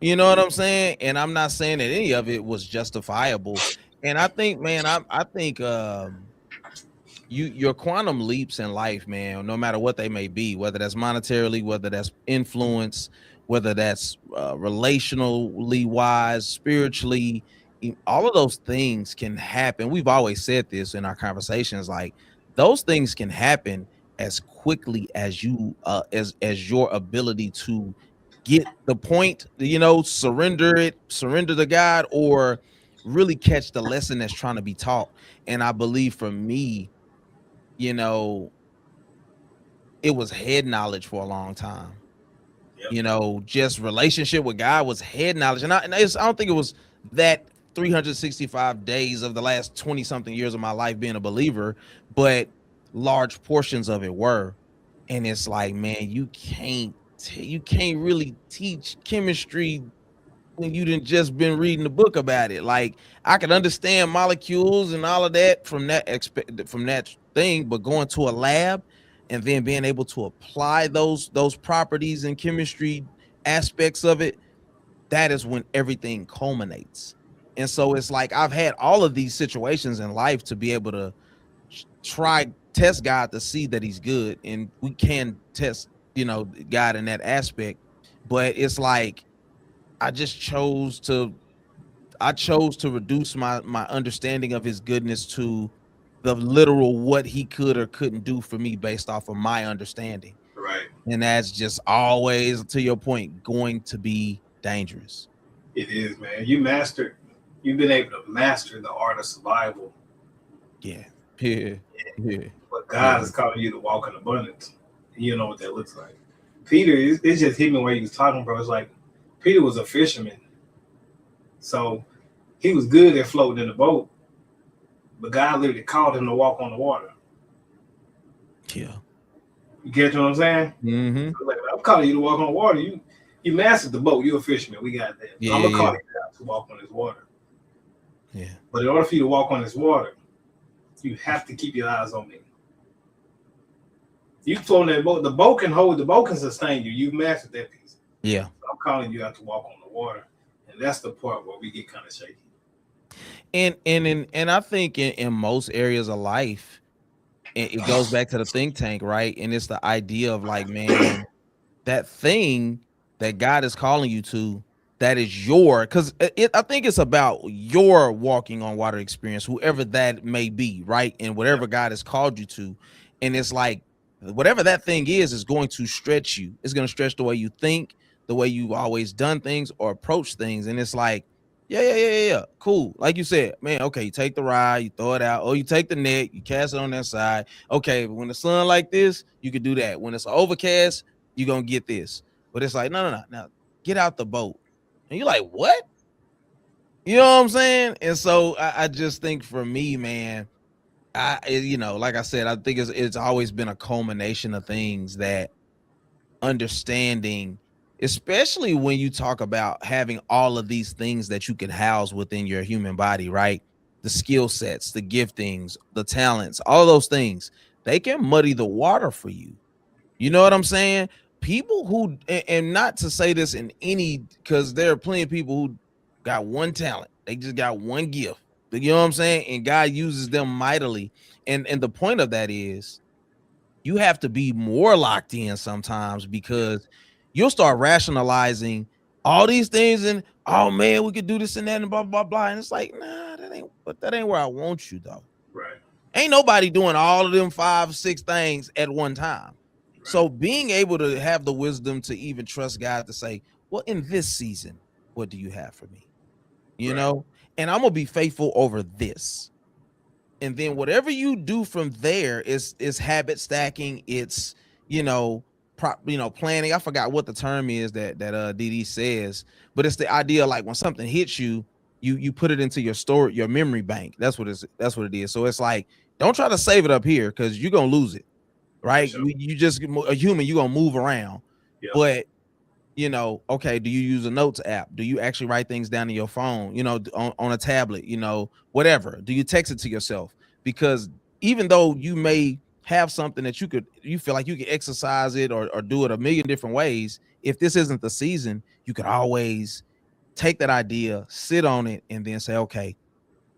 You know what I'm saying? And I'm not saying that any of it was justifiable. And I think, man, I think your quantum leaps in life, man, no matter what they may be, whether that's monetarily, whether that's influence, whether that's relationally wise, spiritually, all of those things can happen. We've always said this in our conversations, like those things can happen as quickly as you as your ability to get the point, surrender to God, or really catch the lesson that's trying to be taught. And I believe for me, it was head knowledge for a long time. Yep. Just relationship with God was head knowledge. And I don't think it was that 365 days of the last 20 something years of my life being a believer, but large portions of it were. And it's like, man, you can't really teach chemistry when you didn't just been reading the book about it. Like, I could understand molecules and all of that from that thing, but going to a lab and then being able to apply those properties and chemistry aspects of it, that is when everything culminates. And so it's like I've had all of these situations in life to be able to test God to see that He's good, and we can test God in that aspect. But it's like I I chose to reduce my understanding of his goodness to the literal what he could or couldn't do for me based off of my understanding. Right. And that's just always, to your point, going to be dangerous. It is, man. You've been able to master the art of survival. Yeah. Yeah. Yeah. But God is calling you to walk in abundance. You know what that looks like. Peter, it's just hit me where he was talking, bro. It's like Peter was a fisherman. So he was good at floating in the boat, but God literally called him to walk on the water. Yeah. You get what I'm saying? Mm-hmm. So like, I'm calling you to walk on the water. You mastered the boat. You're a fisherman. We got that. Yeah, I'm gonna call you out to walk on this water. Yeah. But in order for you to walk on this water, you have to keep your eyes on me. You floating that boat. The boat can sustain you. You've mastered that piece. Yeah. So I'm calling you out to walk on the water. And that's the part where we get kind of shaky. And I think in most areas of life, it goes back to the think tank, right? And it's the idea of like, man, that thing that God is calling you to, that is because I think it's about your walking on water experience, whoever that may be, right? And whatever God has called you to. And it's like, whatever that thing is going to stretch you. It's going to stretch the way you think, the way you've always done things or approach things. And it's like, yeah. Cool. Like you said, man, okay, you take the rod, you throw it out, or you take the net, you cast it on that side. Okay, but when the sun like this, you could do that. When it's overcast, you're going to get this. But it's like, no. Now, get out the boat. And you're like, what? You know what I'm saying? And so I just think for me, man, like I said, I think it's always been a culmination of things that understanding, especially when you talk about having all of these things that you can house within your human body, right? The skill sets, the giftings, the talents, all those things, they can muddy the water for you. You know what I'm saying? People who, and not to say this in any, because there are plenty of people who got one talent, they just got one gift. You know what I'm saying? And God uses them mightily. And the point of that is you have to be more locked in sometimes, because you'll start rationalizing all these things and, oh man, we could do this and that and blah, blah, blah. And it's like, nah, that ain't where I want you though. Right. Ain't nobody doing all of them 5, 6 things at one time. Right. So being able to have the wisdom to even trust God to say, well, in this season, what do you have for me? You know, and I'm going to be faithful over this. And then whatever you do from there is habit stacking. It's, planning. I forgot what the term is that DD says, but it's the idea like when something hits you, you put it into your memory bank. That's what it is. So it's like, don't try to save it up here because you're going to lose it. Right. Sure. You just a human, you're going to move around. Yep. But okay, do you use a notes app? Do you actually write things down in your phone, on a tablet, whatever? Do you text it to yourself? Because even though you may have something that you feel like you can exercise it or do it a million different ways, if this isn't the season, you could always take that idea, sit on it, and then say, okay,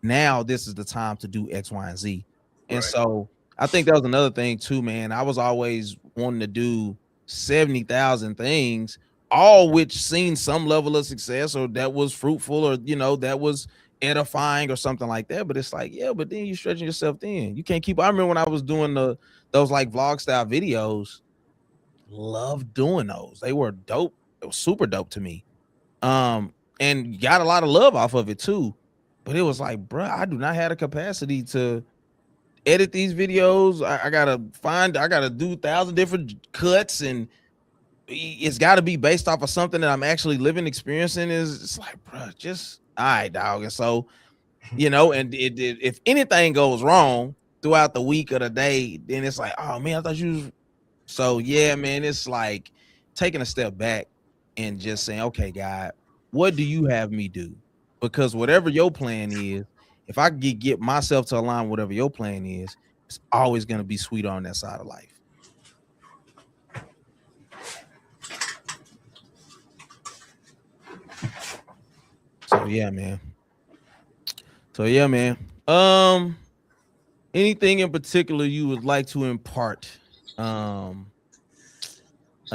now this is the time to do X, Y, and Z. And so I think that was another thing too, man. I was always wanting to do 70,000 things, all which seen some level of success or that was fruitful or, that was edifying or something like that. But it's like, yeah, but then you're stretching yourself thin. You can't keep. I remember when I was doing those like vlog style videos, loved doing those. They were dope. It was super dope to me. And got a lot of love off of it too. But it was like, bro, I do not have the capacity to edit these videos. I gotta do 1,000 different cuts, and it's got to be based off of something that I'm actually living, experiencing. It's like, bro, just all right, dog. And so, and if anything goes wrong throughout the week or the day, then it's like, oh man, I thought you was. So yeah, man, it's like taking a step back and just saying, okay, God, what do you have me do? Because whatever your plan is, if I get myself to align with whatever your plan is, it's always going to be sweet on that side of life. So yeah, man. Anything in particular you would like to impart? I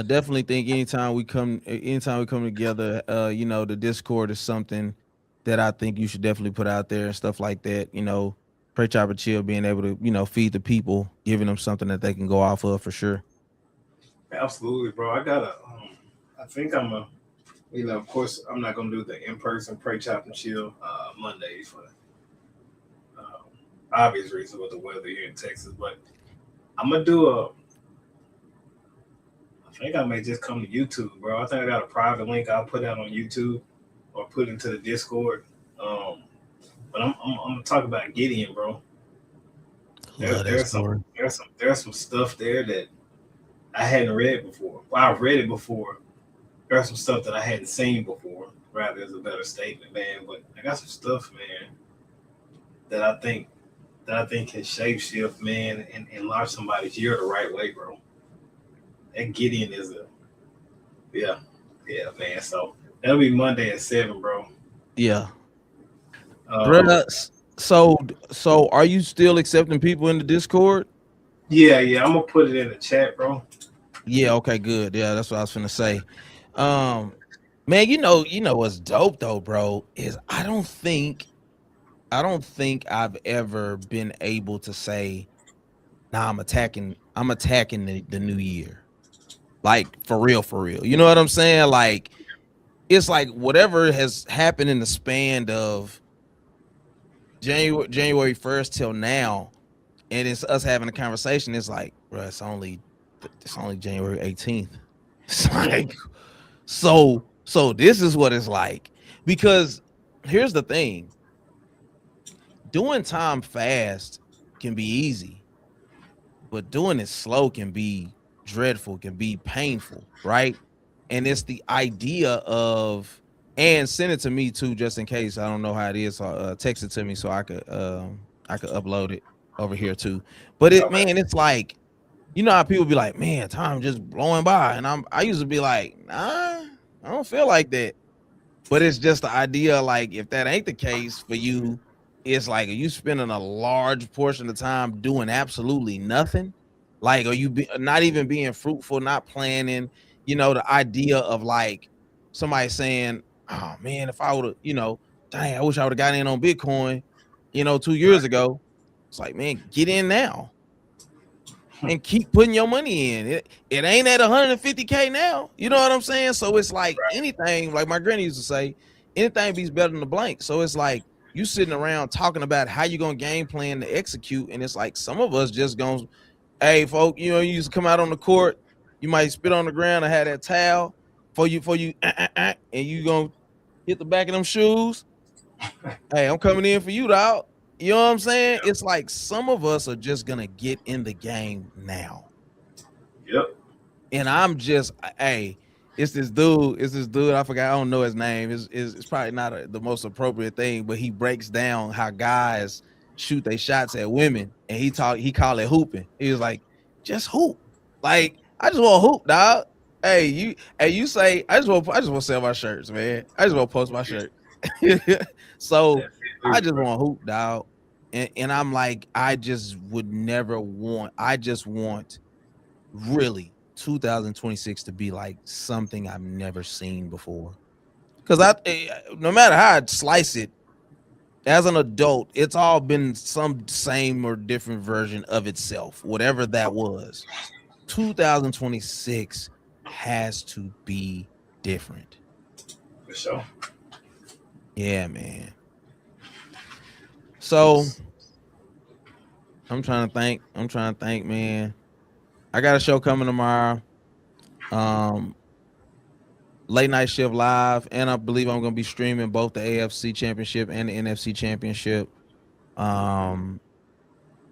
definitely think anytime we come together, the Discord is something that I think you should definitely put out there and stuff like that. You know, Pray Chopper Chill being able to, you know, feed the people, giving them something that they can go off of for sure. Absolutely, bro. I gotta. I think I'm a. You know, of course, I'm not gonna do the in-person pray chop and chill Monday for obvious reasons with the weather here in Texas. But I'm gonna do a. I think I may just come to YouTube, bro. I think I got a private link I'll put out on YouTube or put into the Discord. Um, but I'm gonna talk about Gideon, bro. Love that story. There's some stuff there that I hadn't read before. Well, I've read it before. There's some stuff that I hadn't seen before. Rather, is a better statement, man. But I got some stuff, man, that I think can shape shift, man, and launch somebody's year the right way, bro. And Gideon is a yeah, yeah, man. So that'll be Monday at 7, bro. Yeah. Um, Bruh, so are you still accepting people in the Discord? yeah, I'm gonna put it in the chat, bro. Yeah, okay, good. Yeah, that's what I was gonna say. Um, man, you know what's dope though, bro, is I don't think I've ever been able to say, nah, I'm attacking the new year. Like for real, for real. You know what I'm saying? Like it's like whatever has happened in the span of January 1st till now, and it's us having a conversation. It's like, bro, it's only January 18th. It's like, so this is what it's like. Because here's the thing: doing time fast can be easy, but doing it slow can be dreadful, can be painful, right? And it's the idea of, and send it to me too, just in case. I don't know how it is. So, text it to me so I could upload it over here too. But Okay. man, it's like, you know how people be like, man, time just blowing by, and I used to be like, nah, I don't feel like that. But it's just the idea, like, if that ain't the case for you, it's like, are you spending a large portion of time doing absolutely nothing? Like, are you not even being fruitful, not planning? You know, the idea of like somebody saying, oh man, if I would have, dang, I wish I would have got in on Bitcoin, 2 years ago. It's like, man, get in now and keep putting your money in. It ain't at 150K now. You know what I'm saying? So it's like anything, like my granny used to say, anything beats better than the blank. So it's like you sitting around talking about how you gonna game plan to execute, and it's like some of us just gonna, hey, folk, you used to come out on the court, you might spit on the ground and have that towel for you, and you gonna hit the back of them shoes. Hey, I'm coming in for you, dog. You know what I'm saying? It's like some of us are just gonna get in the game now. Yep. And I'm just, hey, it's this dude. I forgot, I don't know his name. It's probably not the most appropriate thing, but he breaks down how guys shoot their shots at women, and he called it hooping. He was like, just hoop. Like, I just want to hoop, dog. You say, I just want to sell my shirts, man. I just want to post my shirt. So I just want to hoop, dog. And I'm like, I just would never want, I just want really 2026 to be like something I've never seen before. Because no matter how I slice it, as an adult, it's all been some same or different version of itself, whatever that was. 2026 has to be different. For sure. Yeah, man. So I'm trying to think, man. I got a show coming tomorrow. Um, Late night shift live, and I believe I'm going to be streaming both the AFC Championship and the NFC Championship. Um,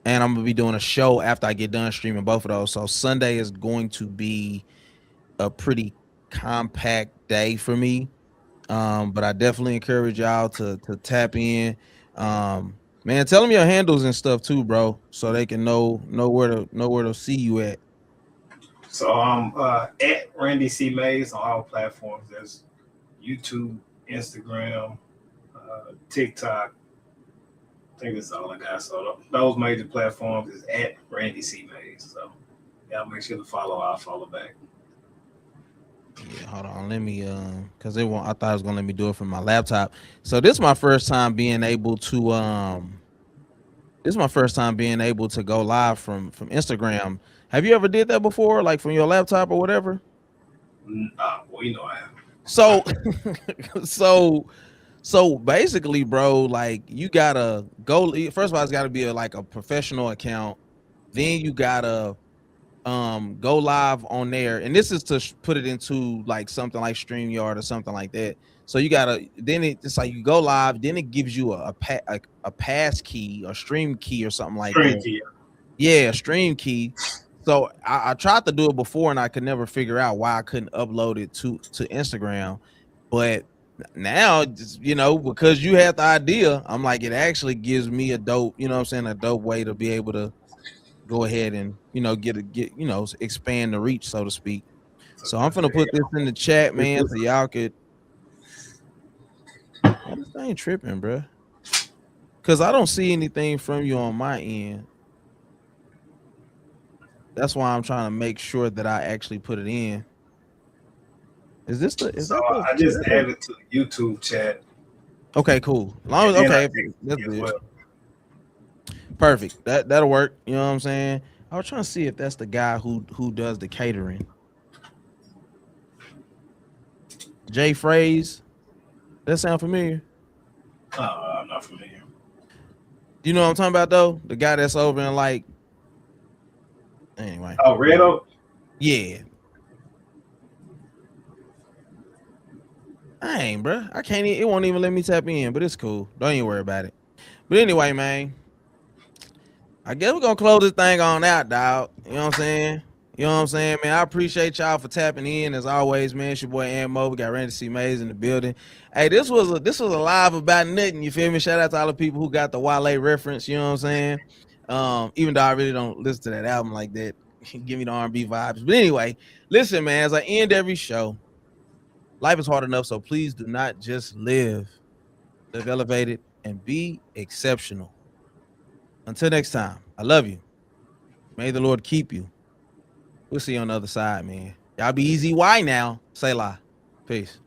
and I'm going to be doing a show after I get done streaming both of those. So Sunday is going to be a pretty compact day for me. But I definitely encourage y'all to tap in. Man, tell them your handles and stuff too, bro, so they can know where to see you at. So I'm at Randy C Mays on all platforms. There's YouTube, Instagram, TikTok. I think that's all I got. So those major platforms is at Randy C Mays. So y'all make sure to follow. I'll follow back. Yeah, hold on. Let me because it won't. I thought it was gonna let me do it from my laptop. So this is my first time being able to this is my first time being able to go live from Instagram. Have you ever did that before, like from your laptop or whatever? Well, you know I have. So so so basically, bro, like you gotta go. First of all, it's gotta be like a professional account. Then you gotta go live on there, and this is to put it into like something like StreamYard or something like that. So you gotta then it's like you go live, then it gives you a pass key or stream key or something like Stream that. key. Yeah, stream key. So I tried to do it before and I could never figure out why I couldn't upload it to Instagram. But now, you know, because you had the idea, I'm like, it actually gives me a dope, you know what I'm saying, a dope way to be able to go ahead and, you know, get you know, expand the reach, so to speak. So I'm gonna put this in the chat, man, so y'all could. Why this thing tripping, bro? Because I don't see anything from you on my end. That's why I'm trying to make sure that I actually put it in. Is this the? Is So that the? I just added to the YouTube chat. Okay, cool. As long as okay, that's good. Well. Perfect. That'll work. You know what I'm saying? I was trying to see if that's the guy who does the catering. Jay Phrase. That sound familiar? I'm not familiar. You know what I'm talking about though? The guy that's over in like. Anyway. Oh, Red Oak. Yeah. Dang, bro. I can't. It won't even let me tap in, but it's cool. Don't even worry about it. But anyway, man. I guess we're gonna close this thing on out, dog. You know what I'm saying? You know what I'm saying, man? I appreciate y'all for tapping in as always, man. It's your boy Ammo. We got Randy C. Mays in the building. Hey, this was a live about nothing. You feel me? Shout out to all the people who got the Wale reference. You know what I'm saying? Even though I really don't listen to that album like that, give me the R&B vibes. But anyway, listen, man. As I end every show, life is hard enough, so please do not just live elevated and be exceptional. Until next time, I love you. May the Lord keep you. We'll see you on the other side, man. Y'all be easy. Why now? Say la. Peace.